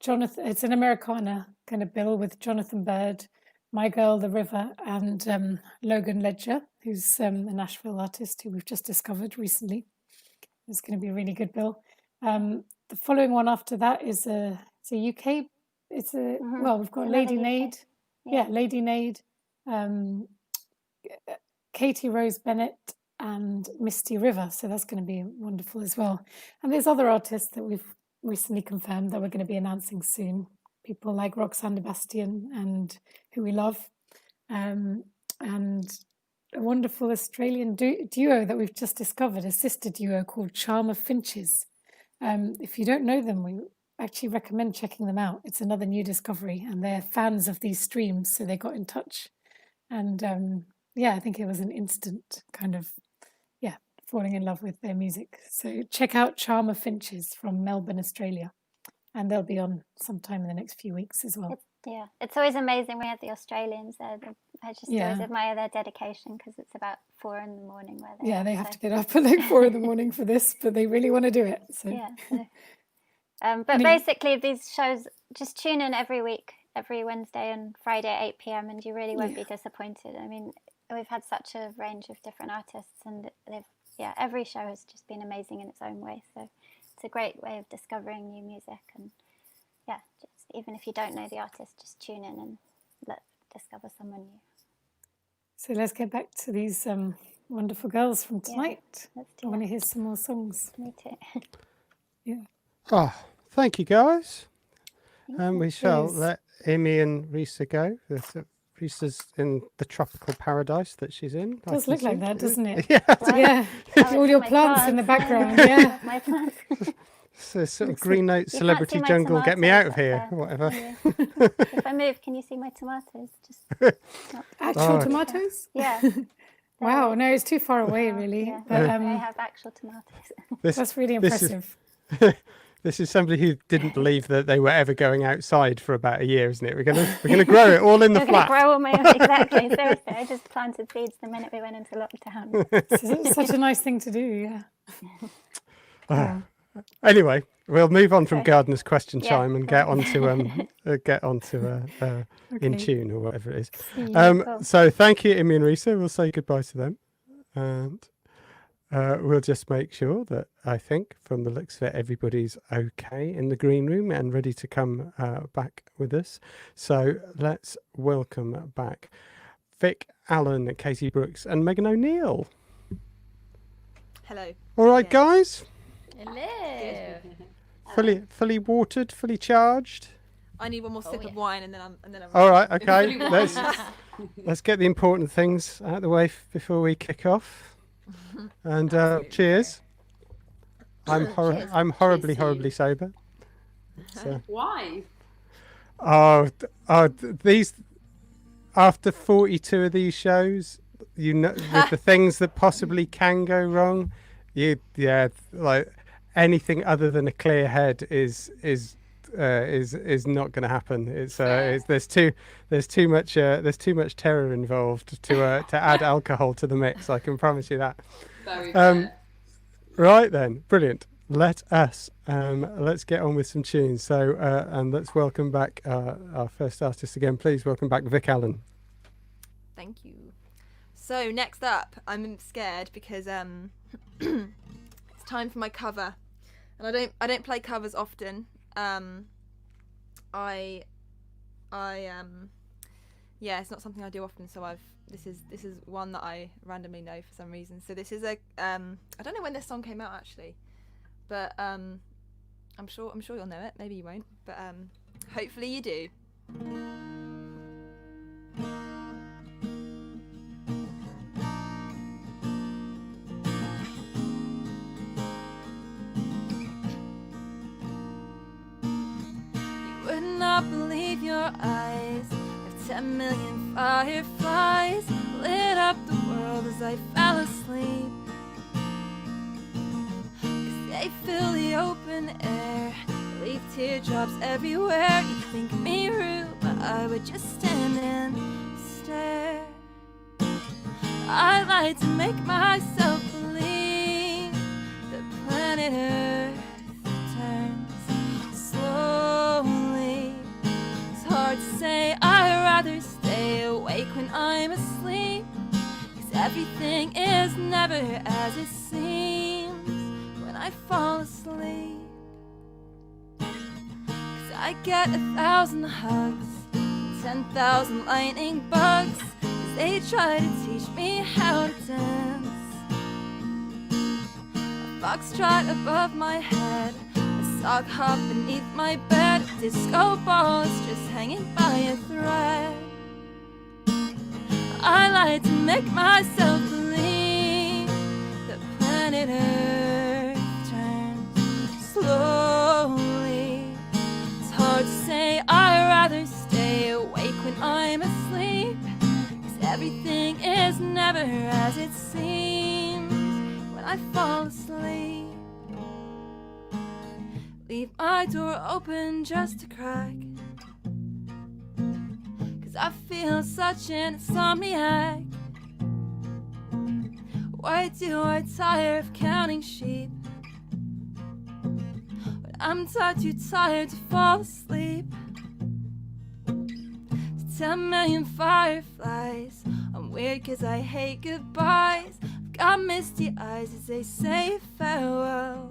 Jonathan. It's an Americana kind of bill with Jonathan Bird, My Girl the River, and Logan Ledger, who's a Nashville artist who we've just discovered recently. It's going to be a really good bill. The following one after that is a UK. We've got Lady Nade. Yeah, Lady Nade, Katie Rose Bennett, and Misty River. So that's going to be wonderful as well. And there's other artists that we've recently confirmed that we're going to be announcing soon. People like Roxanne Sebastian, and who we love, and a wonderful Australian duo that we've just discovered, a sister duo called Charm of Finches. If you don't know them, we actually recommend checking them out. It's another new discovery, and they're fans of these streams, so they got in touch. And I think it was an instant kind of, falling in love with their music. So check out Charm of Finches from Melbourne, Australia. And they'll be on sometime in the next few weeks as well. It's always amazing. We have the Australians there. I just always admire their dedication, because it's about 4 a.m. where they have to get up at like 4 a.m. for this, but they really want to do it. So. But basically, these shows, just tune in every week, every Wednesday and Friday at 8 p.m, and you really won't be disappointed. I mean, we've had such a range of different artists, and every show has just been amazing in its own way. So it's a great way of discovering new music, and just even if you don't know the artist, just tune in and discover someone new. So let's get back to these wonderful girls from tonight. I want to hear some more songs. Me too. Thank you, guys. We shall let Amy and Risa go. Risa's in the tropical paradise that she's in. It does look like that, doesn't it? Yeah. All your plants in the background. Yeah. My plants. So sort of Green Note celebrity jungle, get me out of here, whatever. If I move, can you see my tomatoes? Actual tomatoes? Yeah. Wow, no, it's too far away, really. Yeah. But, I have actual tomatoes. That's really impressive. This is somebody who didn't believe that they were ever going outside for about a year, isn't it? We're gonna grow it all in the flat. Grow all my own, exactly. Seriously, I just planted seeds the minute we went into lockdown. It's such a nice thing to do, yeah. Anyway, we'll move on from Okay. Gardner's question Yeah, chime and cool. get onto In Okay. Tune or whatever it is. Cool. So thank you, Imi and Risa. We'll say goodbye to them, and we'll just make sure that I think, from the looks of it, everybody's okay in the green room and ready to come back with us. So let's welcome back VIC Allen, KATEY Brooks, and Megan O'Neill. Hello. All right, guys. Hello. Fully watered, fully charged. I need one more sip of wine and then I'm. All right, okay. Let's get the important things out of the way before we kick off. And cheers. I'm horribly sober. So. Why? These after 42 of these shows, you know, with the things that possibly can go wrong, like anything other than a clear head is not going to happen. There's too much terror involved to add alcohol to the mix. I can promise you that. Very fair. Right then, brilliant. Let's get on with some tunes. So and let's welcome back our first artist again. Please welcome back VIC Allen. Thank you. So next up, I'm scared because it's time for my cover, and I don't play covers often. It's not something I do often. So this is one that I randomly know for some reason. So this is I don't know when this song came out actually, but I'm sure you'll know it. Maybe you won't, but hopefully you do. Not believe your eyes if 10 million fireflies lit up the world as I fell asleep. 'Cause they fill the open air, leave teardrops everywhere. You'd think me rude, but I would just stand and stare. I like to make myself believe that planet Earth turns slowly. Hard to say, I'd rather stay awake when I'm asleep, 'cause everything is never as it seems when I fall asleep. 'Cause I get 1,000 hugs and 10,000 lightning bugs as they try to teach me how to dance. A foxtrot above my head, sock hop beneath my bed, a disco ball is just hanging by a thread. I like to make myself believe that planet Earth turns slowly. It's hard to say, I'd rather stay awake when I'm asleep, 'cause everything is never as it seems when I fall asleep. Leave my door open just a crack, 'cause I feel such an insomniac. Why do I tire of counting sheep when I'm too tired to fall asleep? 10 million fireflies, I'm weird 'cause I hate goodbyes. I've got misty eyes as they say farewell.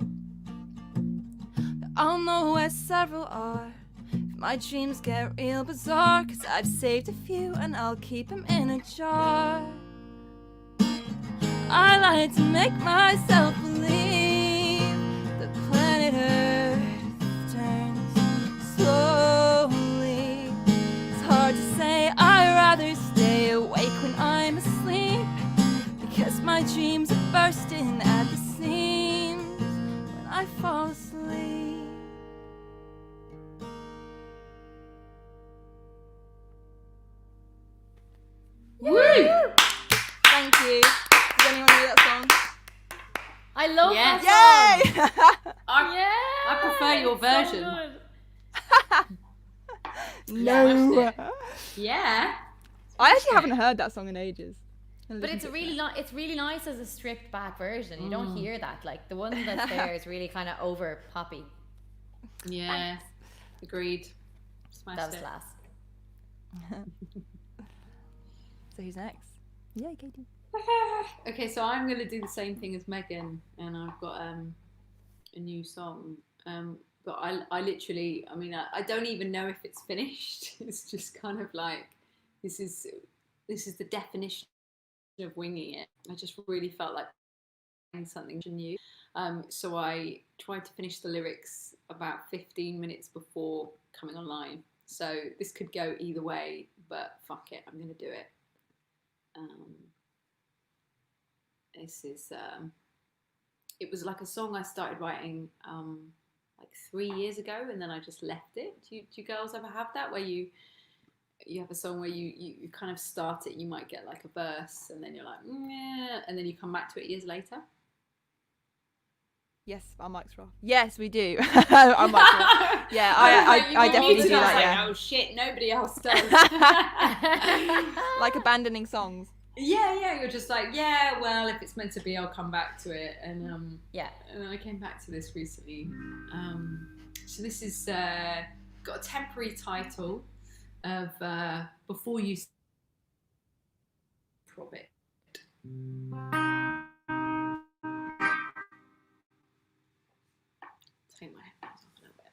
I'll know where several are if my dreams get real bizarre, 'cause I've saved a few and I'll keep them in a jar. I like to make myself believe that planet Earth turns slowly. It's hard to say, I'd rather stay awake when I'm asleep, because my dreams are bursting at the seams when I fall asleep. Woo! Thank you. Does anyone know that song? I love Yes. that Yay! I prefer your version. No. Yeah. I actually haven't heard that song in ages. But it's really nice as a stripped back version. You don't hear that. Like the one that's there is really kind of over poppy. Yeah, agreed. Smashed That was it. class. So who's next? Yeah, Katie. Okay, so I'm going to do the same thing as Megan, and I've got a new song. But I literally, I mean, I don't even know if it's finished. It's just kind of like, this is the definition of winging it. I just really felt like doing something new. So I tried to finish the lyrics about 15 minutes before coming online. So this could go either way, but fuck it, I'm going to do it. This is, it was like a song I started writing like 3 years ago, and then I just left it. Do you girls ever have that, where you have a song where you kind of start it, you might get like a verse, and then you're like, yeah, and then you come back to it years later? Yes, our mics are off. Yes, we do. Our mics are off. Yeah, I definitely do that. Yeah. Like, oh shit, nobody else does. Like abandoning songs. Yeah, you're just like, yeah, well, if it's meant to be, I'll come back to it. And yeah, and then I came back to this recently. So this is got a temporary title of Before You Prop It. Take my headphones off a little bit.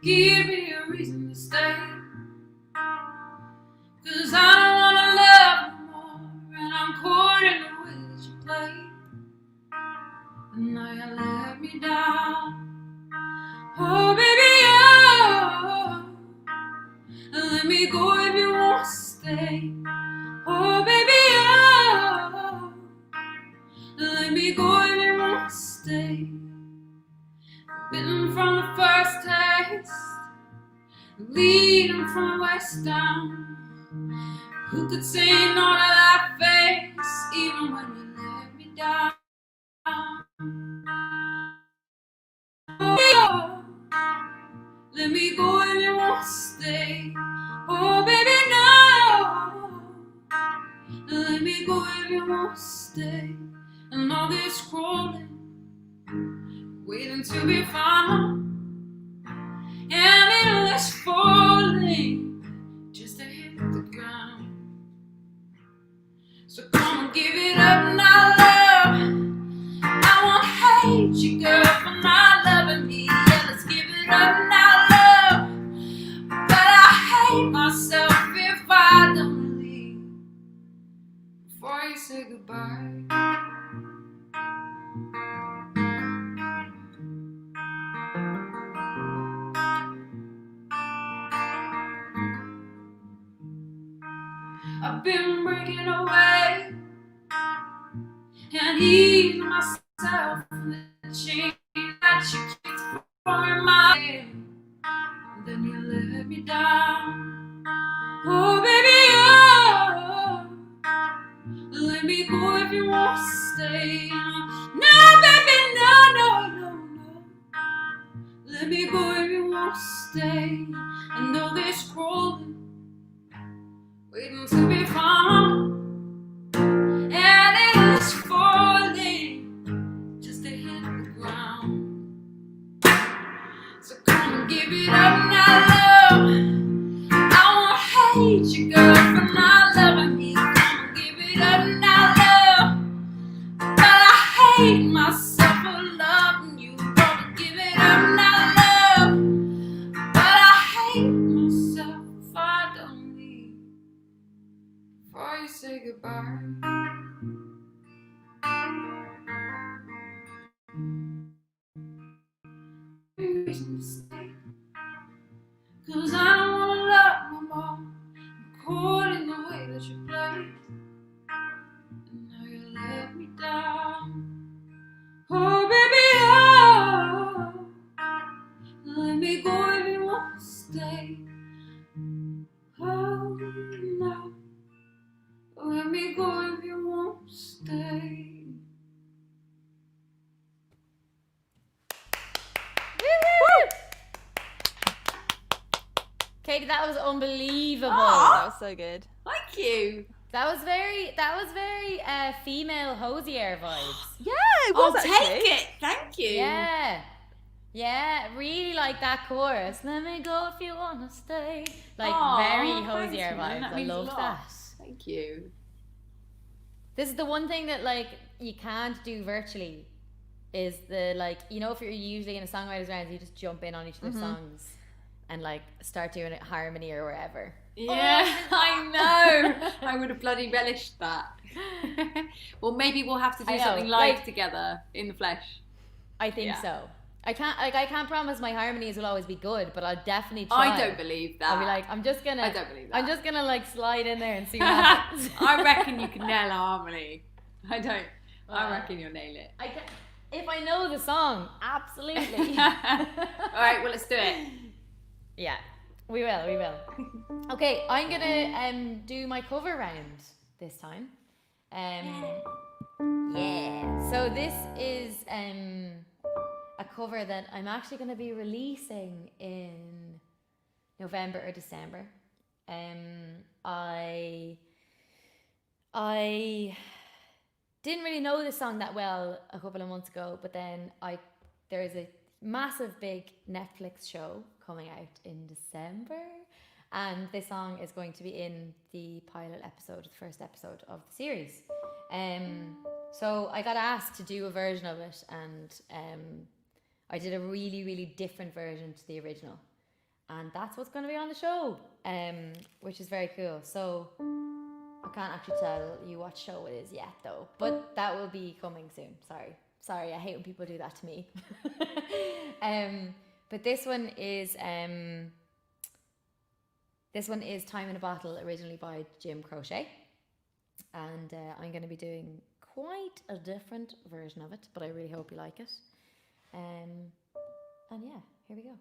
Give me a reason to stay, 'cause I don't wanna love no more, and I'm caught in the way that you play, and now you let me down. Oh baby, oh, let me go if you won't stay. Oh baby, oh, let me go if you won't stay. Bitten from the first taste, leading from the waist down. Who could say no to that face, even when you let me down? Oh, let me go if you won't stay. Oh baby, no, let me go if you won't stay. And all this crawling, waiting to be found, and endless falling just to hit the ground. So come on, give it up now, love. I won't hate you, girl, for not loving me. Yeah, let's give it up now, love. But I hate myself if I don't leave before you say goodbye. I've been breaking away and easing myself from the chain that you keep throwing my way. And then you let me down. Oh baby, oh, let me go if you won't stay. No baby, no. Let me go if you won't stay. And though this crawling, waiting to be found, and it is falling just to hit the ground. So come and give it up now, love. I won't hate you, girl, for not loving me. Come and give it up now, love. But I hate myself for loving you. Gonna give it up now, love. But I hate myself if I don't leave before you say goodbye. Reason to stay, 'cause I don't wanna love no more. I'm caught in the way that you play, and now you let me down. Oh baby, oh, let me go if you won't stay. Oh no, let me go if you won't stay. that was unbelievable. That was so good. Thank you. That was very female hosier vibes. Yeah, it was I'll actually. take it. Thank you. Yeah, really like that chorus. Let me go if you wanna stay. Like very hosier vibes. That I means a love lot. that. Thank you. This is the one thing that like you can't do virtually is the like, you know, if you're usually in a songwriter's round, you just jump in on each of their songs and like start doing it harmony or wherever. Yeah, I know. I would have bloody relished that. Well, maybe we'll have to do something live together in the flesh. I think so. I can't promise my harmonies will always be good, but I'll definitely try. I don't believe that. I'll be like, I don't believe that. I'm just gonna like slide in there and see what happens. I reckon you can nail a harmony. I reckon you'll nail it. I can, if I know the song, absolutely. All right, well, let's do it. Yeah, we will. Okay, I'm gonna do my cover round this time. Yeah. So this is a cover that I'm actually going to be releasing in November or December. I didn't really know this song that well a couple of months ago, but then there is a massive big Netflix show coming out in December, and this song is going to be in the pilot episode, the first episode of the series. So I got asked to do a version of it, and I did a really, really different version to the original, and that's what's going to be on the show, which is very cool. So I can't actually tell you what show it is yet, though, but that will be coming soon. Sorry, I hate when people do that to me. But this one is Time in a Bottle, originally by Jim Crochet, and I'm going to be doing quite a different version of it, but I really hope you like it. And yeah, here we go.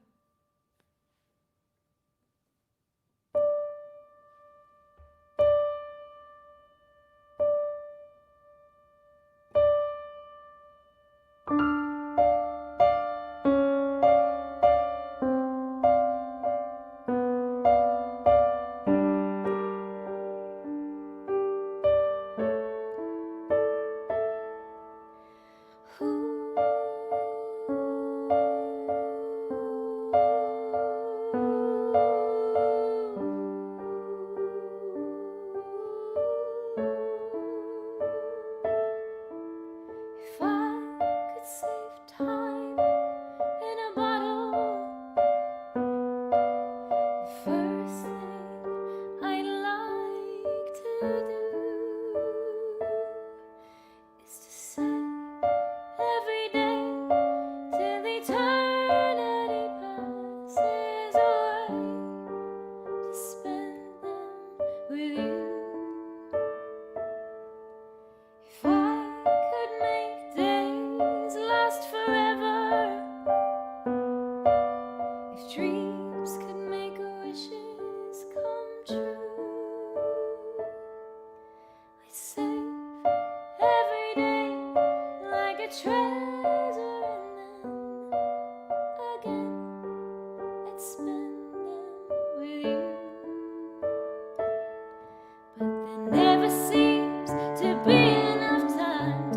Seems to be enough time to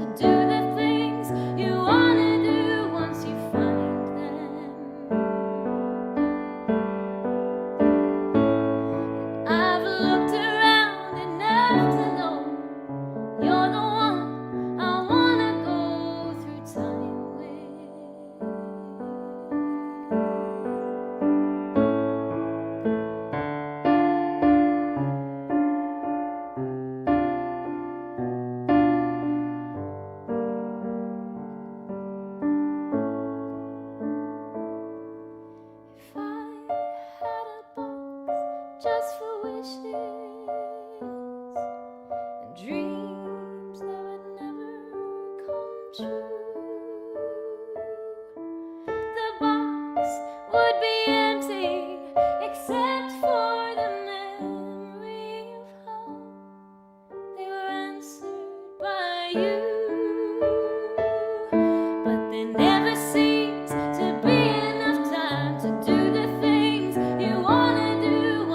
do the things you wanna do.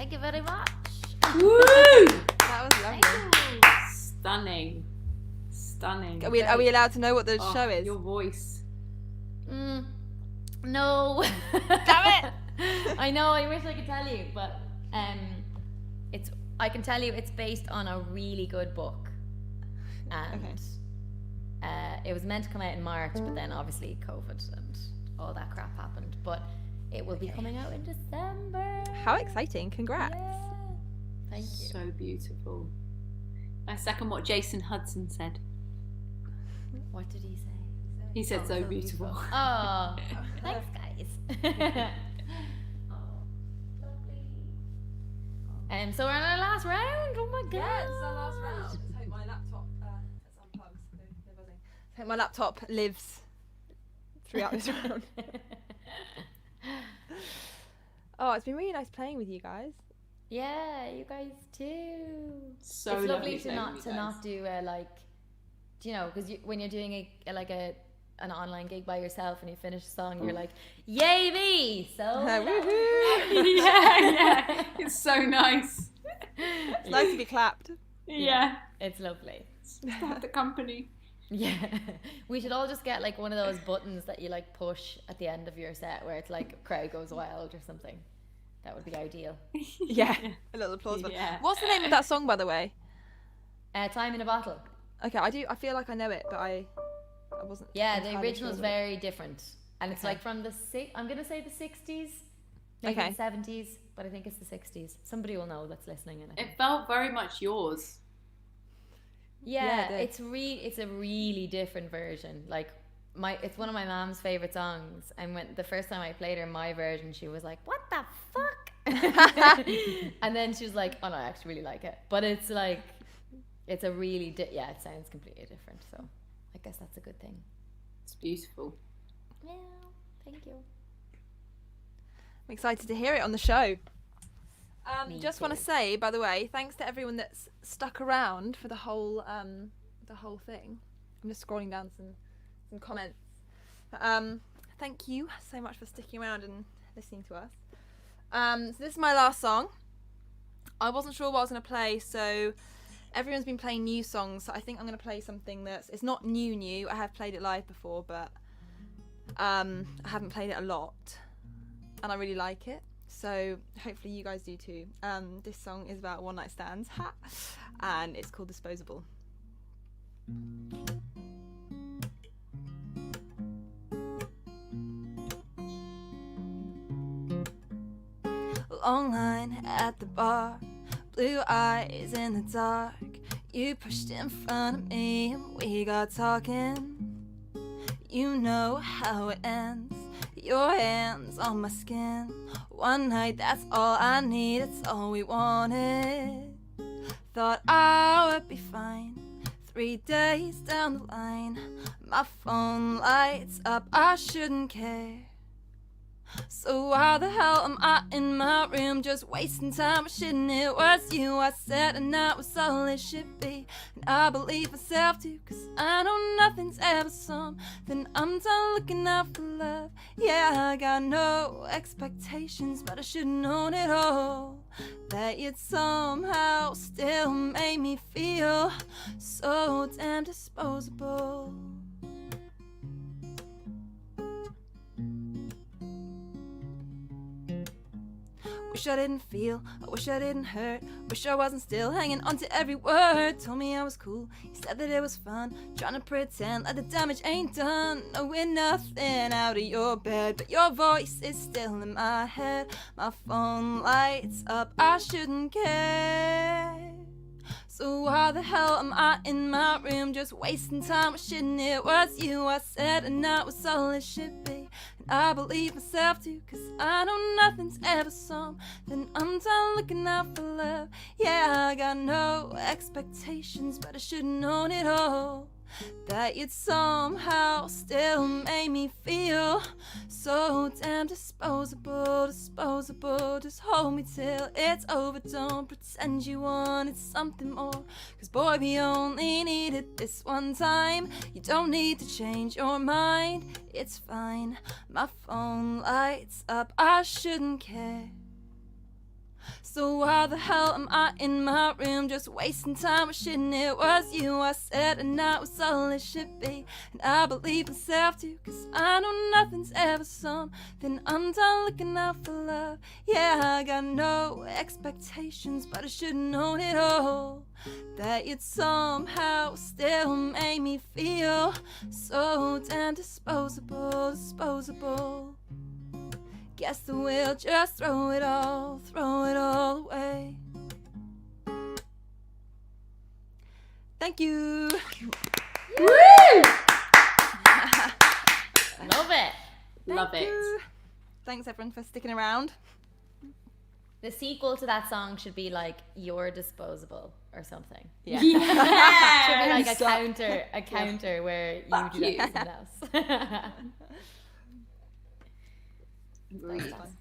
Thank you very much. Woo! That was lovely. Stunning. Stunning. Are we allowed to know what the show is? Your voice. No. Damn it! I know, I wish I could tell you, but I can tell you it's based on a really good book. And it was meant to come out in March, but then obviously COVID and all that crap happened. But it will be coming out in December. How exciting. Congrats. Yeah. Thank you. So beautiful. I second what Jason Hudson said. What did he say? He said so beautiful. Oh, thanks, guys. So we're on our last round. Oh my god! Yeah, it's our last round. Let's hope my laptop is unplugged. No buzzing. Let's hope my laptop lives throughout this round. Oh, it's been really nice playing with you guys. Yeah, you guys too. So it's lovely to playing not with to you not do do you know, because when you're doing an online gig by yourself and you finish a song, you're like, yay me! So yeah, it's so nice. It's nice to be clapped. Yeah. It's lovely. Stop the company. Yeah. We should all just get like one of those buttons that you like push at the end of your set where it's like crowd goes wild or something. That would be ideal. Yeah. A little applause button. Yeah. What's the name of that song, by the way? Time in a Bottle. Okay, I feel like I know it, but I wasn't. Yeah, the entirely original's sure. very different. And it's like from I'm going to say the 60s, maybe the 70s, but I think it's the 60s. Somebody will know that's listening. It felt very much yours. Yeah, it's a really different version. Like it's one of my mom's favorite songs, and when the first time I played her my version, she was like, "What the fuck?" And then she was like, "Oh no, I actually really like it." But it's like, it's a really it sounds completely different. So I guess that's a good thing. It's beautiful. Yeah, thank you. I'm excited to hear it on the show. Just too. want to say, by the way, thanks to everyone that's stuck around for the whole thing. I'm just scrolling down some comments. Thank you so much for sticking around and listening to us. So this is my last song. I wasn't sure what I was going to play, so everyone's been playing new songs, so I think I'm going to play something it's not new. I have played it live before, but I haven't played it a lot, and I really like it. So hopefully you guys do too. This song is about one night stands, and it's called Disposable. Long line at the bar, blue eyes in the dark. You pushed in front of me and we got talking. You know how it ends. Your hands on my skin. One night, that's all I need, it's all we wanted. Thought I would be fine. 3 days down the line, my phone lights up, I shouldn't care. So why the hell am I in my room just wasting time wishing it was you I said, and that was all it should be. And I believe myself too, cause I know nothing's ever something. I'm done looking out for love. Yeah, I got no expectations, but I should've known it all, that you'd somehow still make me feel so damn disposable. Wish I didn't feel, I wish I didn't hurt. Wish I wasn't still hanging on to every word. Told me I was cool, you said that it was fun. Trying to pretend like the damage ain't done. Knowing nothing out of your bed, but your voice is still in my head. My phone lights up, I shouldn't care. So why the hell am I in my room just wasting time wishing it was you I said, and that was all it should be. And I believe myself too, cause I know nothing's ever something. I'm done looking out for love. Yeah, I got no expectations, but I should've known it all, that you'd somehow still make me feel so damn disposable, disposable. Just hold me till it's over, don't pretend you wanted something more. Cause boy, we only needed this one time. You don't need to change your mind, it's fine. My phone lights up, I shouldn't care. So why the hell am I in my room just wasting time wishing it was you? I said a night was all it should be, and I believe myself too, cause I know nothing's ever something. I'm done looking out for love. Yeah, I got no expectations, but I should've known it all, that you'd somehow still make me feel so damn disposable. Guess that we'll just throw it all away. Thank you. Woo! Love it. Love it. Thanks everyone for sticking around. The sequel to that song should be like "You're Disposable" or something. Yeah. Should be like a Stop. counter where you Fuck do that you. to someone else. Thanks, fun.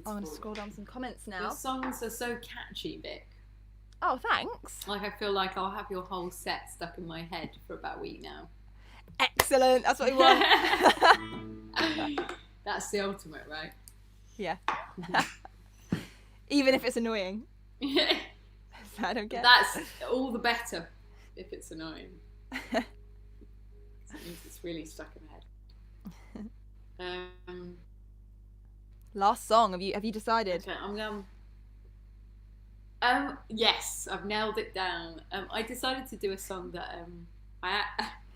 I'm gonna scroll down some comments now. Your songs are so catchy, Vic. Oh, thanks. Like I feel like I'll have your whole set stuck in my head for about a week now. Excellent. That's what we want. That's the ultimate, right? Yeah. Even if it's annoying. I don't get. That's all the better if it's annoying. It means it's really stuck in my head. Last song. Have you decided? Okay, I'm going. Yes, I've nailed it down. I decided to do a song that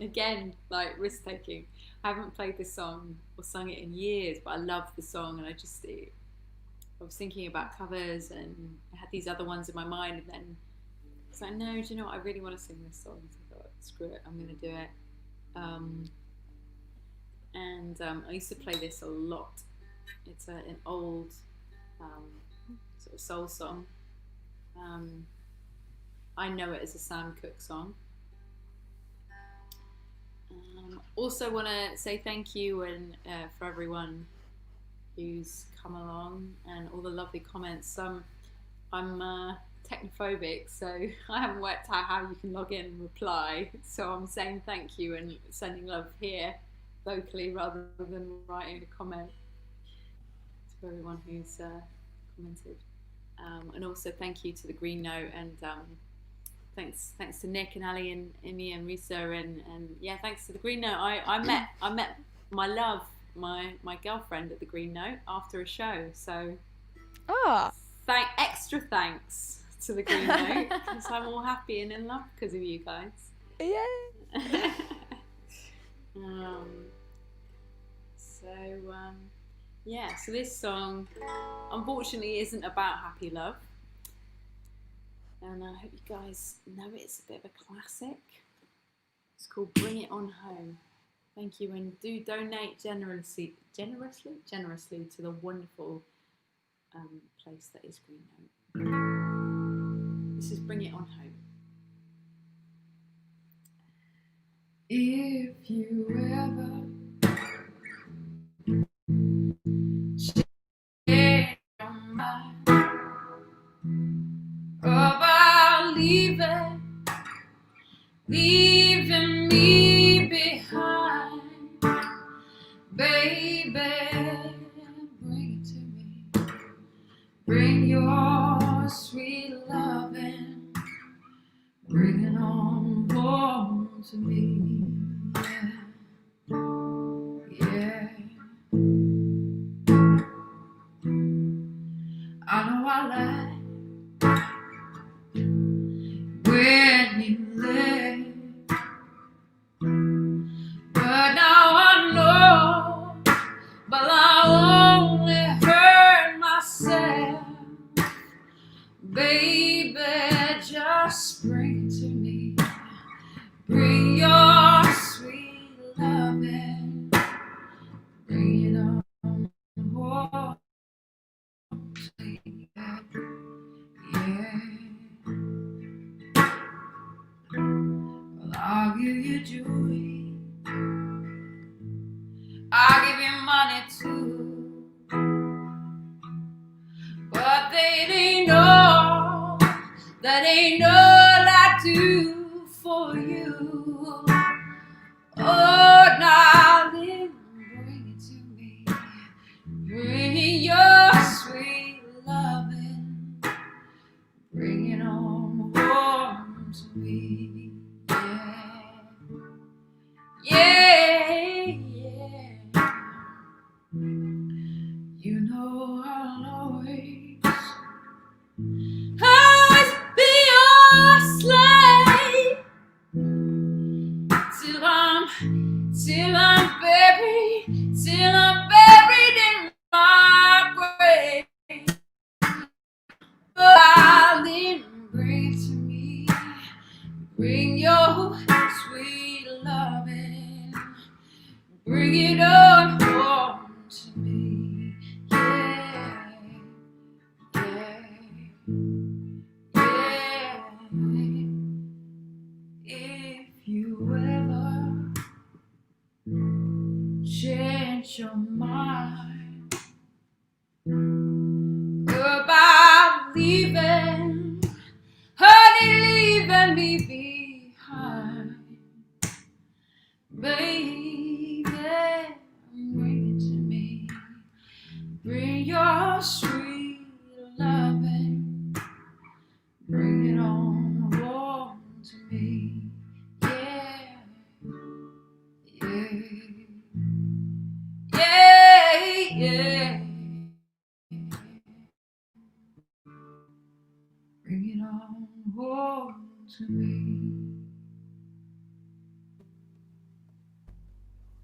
again, like risk taking. I haven't played this song or sung it in years, but I love the song, and I was thinking about covers, and I had these other ones in my mind, and then I was like, no, do you know what? I really want to sing this song. So I thought, screw it, I'm going to do it. I used to play this a lot. It's an old sort of soul song. I know it as a Sam Cooke song. Also want to say thank you for everyone who's come along and all the lovely comments. I'm technophobic, so I haven't worked out how you can log in and reply, so I'm saying thank you and sending love here vocally rather than writing a comment to everyone who's commented. And also thank you to the Green Note, and thanks to Nick and Ali and Imi and Risa, and yeah, thanks to the Green Note. I met my love, my girlfriend at the Green Note after a show, so extra thanks to the Green Note, because I'm all happy and in love because of you guys. Yeah. So this song unfortunately isn't about happy love, and I hope you guys know it's a bit of a classic. It's called Bring It On Home. Thank you, and do donate generously to the wonderful place that is Green Note. This is Bring It On Home. If you ever change your mind about leaving me behind, baby, bring it to me. Bring your sweet loving, bring it on home to me. Yeah. I know I like when you left, but now I know, but I only hurt myself. Baby, just bring it to me. Bring your sweet loving, bring it on home. Yeah. Well, I'll give you jewelry, I'll give you money too, but that ain't all I do for you. Oh, darling, bring it to me. Bring your sweet You know I'll always be your slave till I'm buried in my grave. Darling, bring your sweet loving, bring it on home to me. Yeah, yeah, yeah. If you ever change your mind about leaving, honey, leaving me behind, baby, bring it to me. Bring your sweet loving, bring it on home to me. Yeah, yeah, yeah, yeah. Bring it on home to me.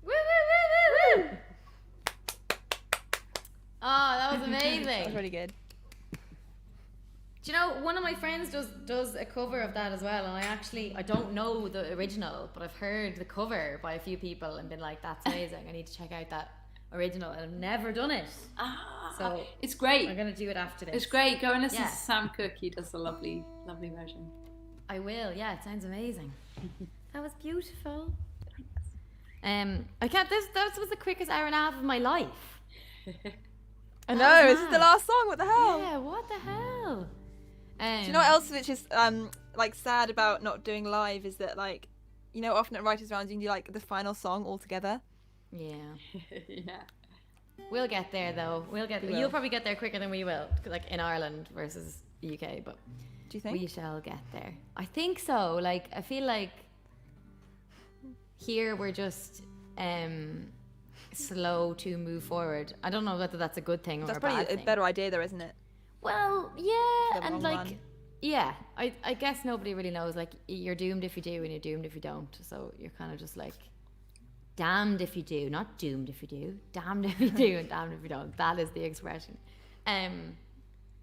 Woo, woo, woo, woo, woo. Oh, that was amazing. That was really good. Do you know, one of my friends does a cover of that as well, and I don't know the original, but I've heard the cover by a few people and been like, that's amazing, I need to check out that original, and I've never done it. So it's great. I'm going to do it after this. It's great. Go and listen to Sam Cooke. He does a lovely, lovely version. I will, yeah, it sounds amazing. That was beautiful. I can't, that was the quickest hour and a half of my life. I know, this is the last song, what the hell? Yeah, what the hell? Do you know what else which is like sad about not doing live is that, like, you know, often at writers' rounds you can do like the final song all together. Yeah. Yeah. We'll get there though. You'll probably get there quicker than we will, like in Ireland versus UK, but do you think we shall get there? I think so. Like, I feel like here we're just slow to move forward. I don't know whether that's a good thing or a bad thing. That's probably a better idea though, isn't it? Well, yeah, The and long like, run. yeah, I guess nobody really knows. Like, you're doomed if you do, and you're doomed if you don't. So you're kind of just like, damned if you do, not doomed if you do. Damned if you do, and damned if you don't. That is the expression.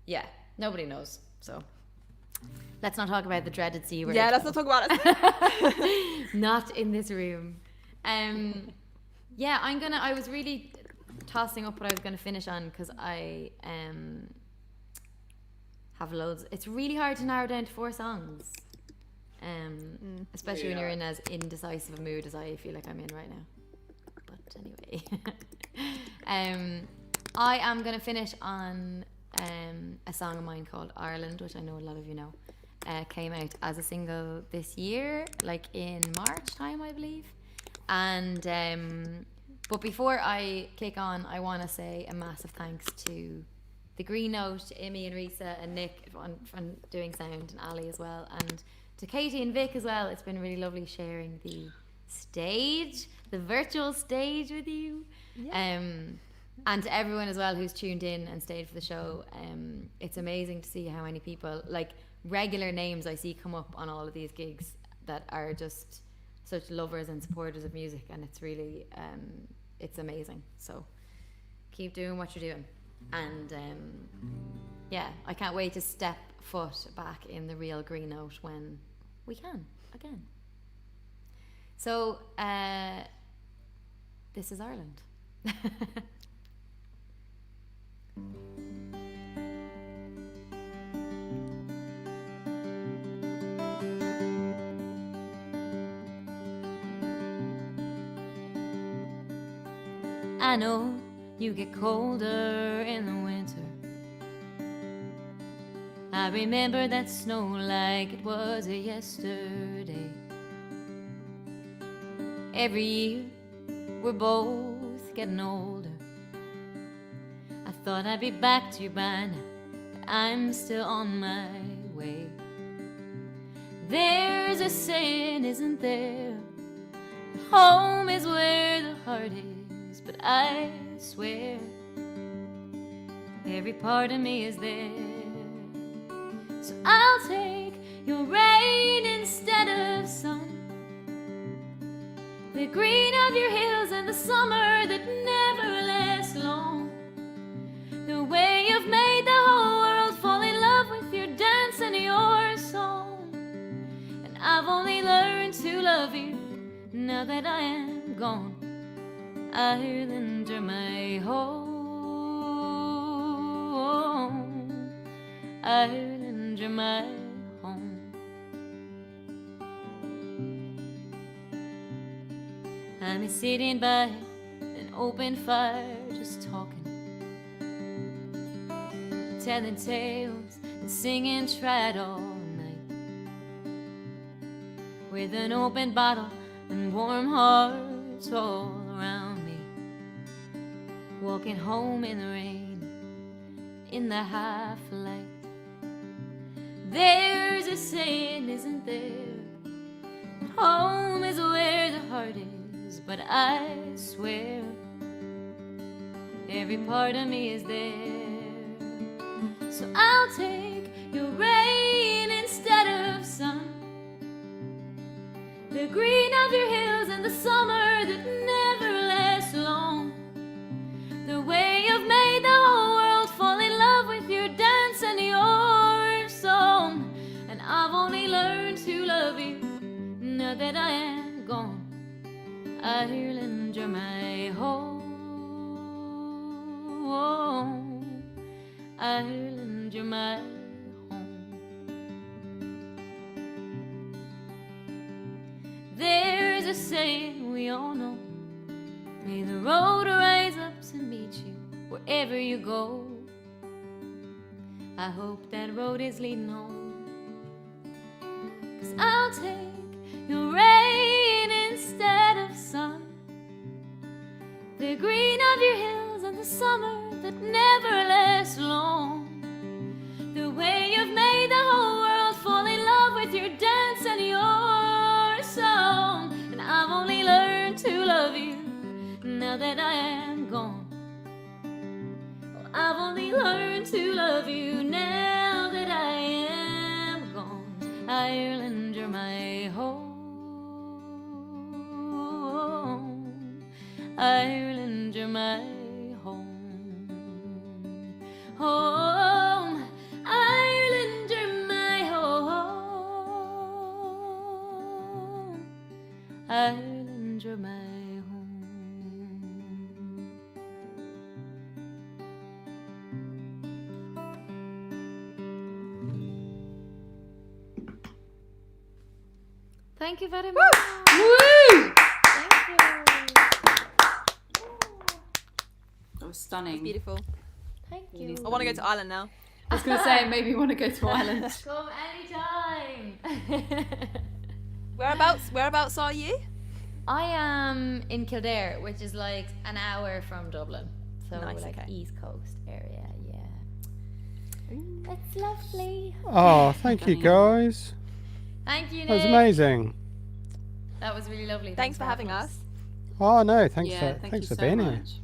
Yeah, nobody knows. So let's not talk about the dreaded C word. Yeah, let's not talk about it. Not in this room. Yeah, I was really tossing up what I was gonna finish on, because I have loads. It's really hard to narrow down to 4 songs, especially when you're in as indecisive a mood as I feel like I'm in right now. But anyway, I am gonna finish on a song of mine called Ireland, which I know a lot of you know. Came out as a single this year, like in March time, I believe. And but before I kick on, I want to say a massive thanks to the Green Note, to Imi and Risa and Nick on doing sound, and Ali as well, and to Katie and Vic as well. It's been really lovely sharing the stage, the virtual stage with you. Yeah. And to everyone as well who's tuned in and stayed for the show. It's amazing to see how many people, like regular names I see come up on all of these gigs, that are just such lovers and supporters of music, and it's really it's amazing. So keep doing what you're doing, and yeah, I can't wait to step foot back in the real Green Note when we can again. So this is Ireland. I know you get colder in the winter. I remember that snow like it was yesterday. Every year we're both getting older. I thought I'd be back to you by now, but I'm still on my way. There's a saying, isn't there? Home is where the heart is. But I swear every part of me is there. So I'll take your rain instead of sun, the green of your hills and the summer that never lasts long, the way you've made the whole world fall in love with your dance and your song. And I've only learned to love you now that I am gone. Ireland, you're my home. Ireland, you're my home. I'm sitting by an open fire, just talking, telling tales and singing tried all night, with an open bottle and warm hearts all around me, walking home in the rain, in the half light. There's a saying, isn't there? Home is where the heart is, but I swear every part of me is there. So I'll take your rain instead of sun, the green of your hills and the summer that never lasts long, the way you've made the whole world fall in love with your dance and your song. And I've only learned to love you now that I am gone. Ireland, you're my home. Ireland, you're my home. There's a saying we all know, may the road rise up to meet you wherever you go. I hope that road is leading home, 'cause I'll take your rain instead of sun, the green of your hills and the summer that never lasts long, the way you've made the whole world fall in love with your dance and your song. And I've only learned to love you now that I am gone. Well, I've only learned to love you now that I am gone. Ireland, you're my home. Ireland, you're my home. Home. Ireland, you're my home. Ireland, you're my home. Thank you very much. Woo! Thank you. That was stunning. Beautiful. Thank you. I want to go to Ireland now. I was going to say, maybe you want to go to Ireland. Come anytime. Whereabouts are you? I am in Kildare, which is like an hour from Dublin. So Nice, like okay. East Coast area, yeah. It's lovely. Oh, thank you guys. Thank you, Nick. That was amazing. That was really lovely. Thanks for having us. Oh no, thanks Yeah, for thank thanks you for so being here. much.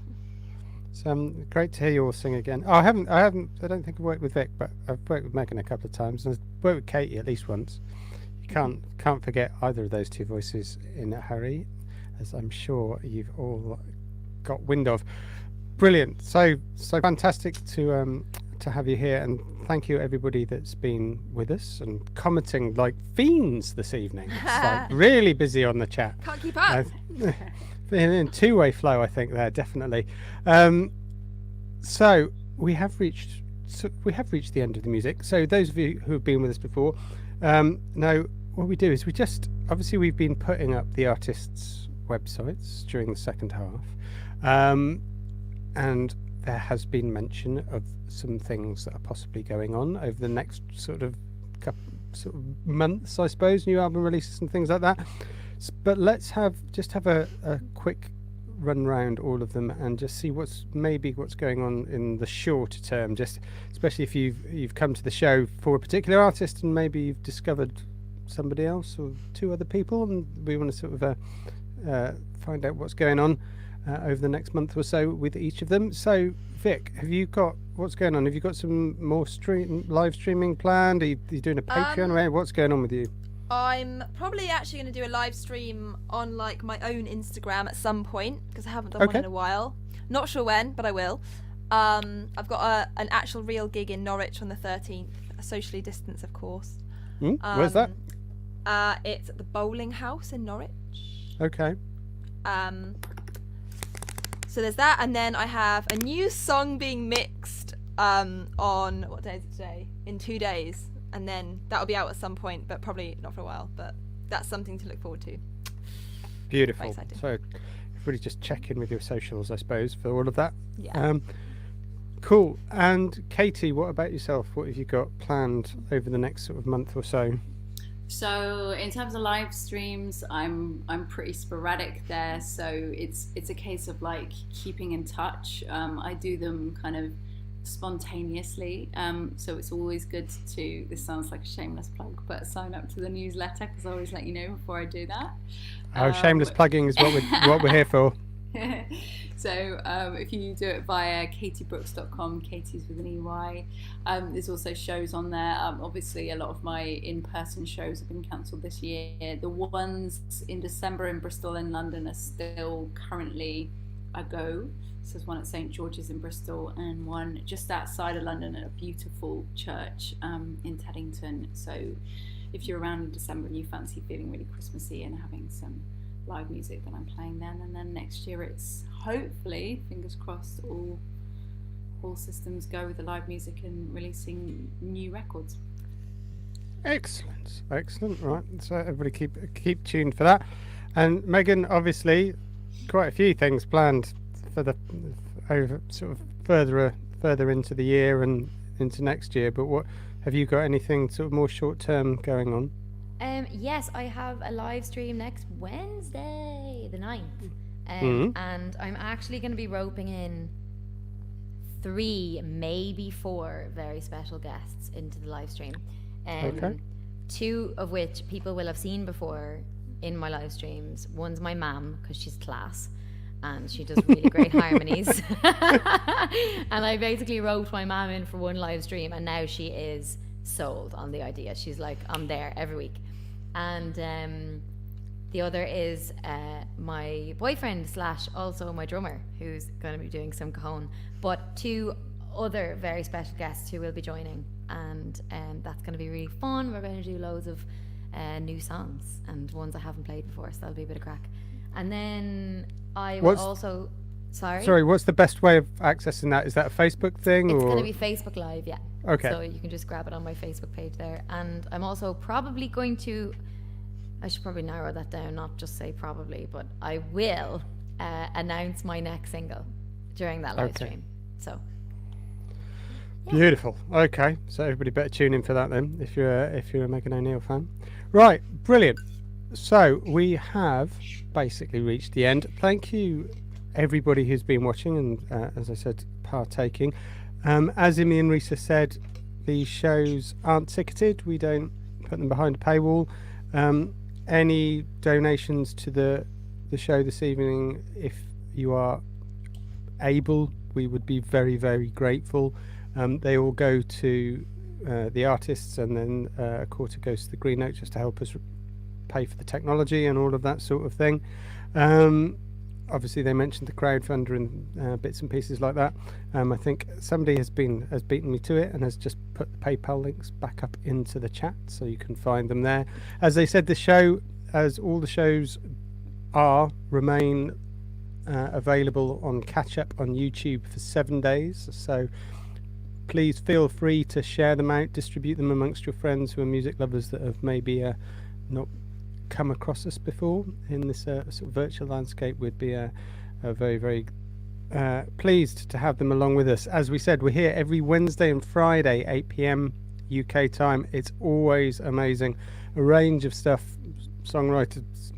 It's great to hear you all sing again. Oh, I don't think I've worked with Vic, but I've worked with Megan a couple of times, and I've worked with Katie at least once. You can't forget either of those two voices in a hurry, as I'm sure you've all got wind of. Brilliant. So fantastic to have you here, and thank you everybody that's been with us and commenting like fiends this evening. It's like really busy on the chat. Can't keep up. In two-way flow, I think there definitely. So we have reached the end of the music. So those of you who have been with us before know what we do is we've been putting up the artists' websites during the second half, and there has been mention of some things that are possibly going on over the next sort of months, I suppose, new album releases and things like that. But let's have a quick run round all of them and just see what's going on in the shorter term, just especially if you've come to the show for a particular artist and maybe you've discovered somebody else or two other people, and we want to sort of find out what's going on. over the next month or so with each of them. So, Vic, what's going on? Have you got some more live streaming planned? Are you doing a Patreon? What's going on with you? I'm probably actually going to do a live stream on like my own Instagram at some point, because I haven't done one in a while. Not sure when, but I will. I've got an actual real gig in Norwich on the 13th, socially distanced, of course. Where's that? It's at the Bowling House in Norwich. Okay. So there's that, and then I have a new song being mixed on, what day is it today? In 2 days, and then that'll be out at some point, but probably not for a while, but that's something to look forward to. Beautiful. So everybody just check in with your socials, I suppose, for all of that. Yeah. Cool. And Katie, what about yourself? What have you got planned over the next sort of month or so? So in terms of live streams, I'm pretty sporadic there. So it's a case of like keeping in touch. I do them kind of spontaneously. So it's always good to, this sounds like a shameless plug, but sign up to the newsletter, because I always let you know before I do that. Shameless plugging is what we're here for. So if you do it via kateybrooks.com, Katie's with an EY, there's also shows on there. Obviously a lot of my in-person shows have been cancelled this year. The ones in December in Bristol and London are still currently a go. So there's one at St George's in Bristol and one just outside of London at a beautiful church in Teddington. So if you're around in December and you fancy feeling really Christmassy and having some live music, then I'm playing then. And then next year it's hopefully, fingers crossed, all systems go with the live music and releasing new records. Excellent. Right, so everybody keep tuned for that. And Megan, obviously quite a few things planned for the sort of further into the year and into next year, but what have you got, anything sort of more short term going on? Yes, I have a live stream next Wednesday, the 9th. And I'm actually going to be roping in 3, maybe 4 very special guests into the live stream. Okay. 2 of which people will have seen before in my live streams. One's my mum, because she's class and she does really great harmonies. And I basically roped my mum in for one live stream, and now she is sold on the idea. She's like, I'm there every week. And the other is my boyfriend / also my drummer, who's going to be doing some cajon, but 2 other very special guests who will be joining, and that's going to be really fun. We're going to do loads of new songs and ones I haven't played before, so that'll be a bit of crack. And then I will also sorry, what's the best way of accessing that? Is that a Facebook thing? It's or? going to be Facebook Live, yeah. Okay. So you can just grab it on my Facebook page there. And I'm also probably going to, I should probably narrow that down, not just say probably, but I will announce my next single during that live stream. So. Yeah. Beautiful. Okay, so everybody better tune in for that then, if you're a Megan O'Neill fan. Right, brilliant. So we have basically reached the end. Thank you, everybody who's been watching and, as I said, partaking. As Imi and Risa said, the shows aren't ticketed. We don't put them behind a paywall. Any donations to the show this evening, if you are able, we would be very, very grateful. They all go to the artists, and then a quarter goes to the Green Note just to help us pay for the technology and all of that sort of thing. Obviously they mentioned the crowdfunder and bits and pieces like that. I think somebody has beaten me to it and has just put the PayPal links back up into the chat, so you can find them there. As they said, the show, as all the shows remain available on catch up on YouTube for 7 days, so please feel free to share them out, distribute them amongst your friends who are music lovers that have maybe not come across us before in this sort of virtual landscape. We'd be very, very pleased to have them along with us. As we said, we're here every Wednesday and Friday, 8 p.m. UK time. It's always amazing. A range of stuff, songwriters.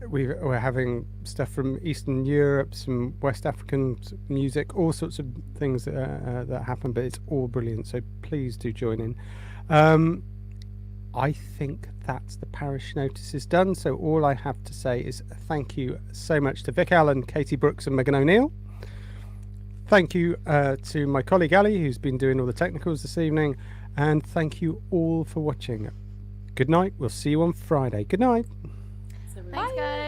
We're having stuff from Eastern Europe, some West African music, all sorts of things that happen, but it's all brilliant. So please do join in. I think that's the parish notices done. So all I have to say is thank you so much to Vic Allen, Katie Brooks and Megan O'Neill. Thank you to my colleague Ali, who's been doing all the technicals this evening. And thank you all for watching. Good night. We'll see you on Friday. Good night. Thanks, guys.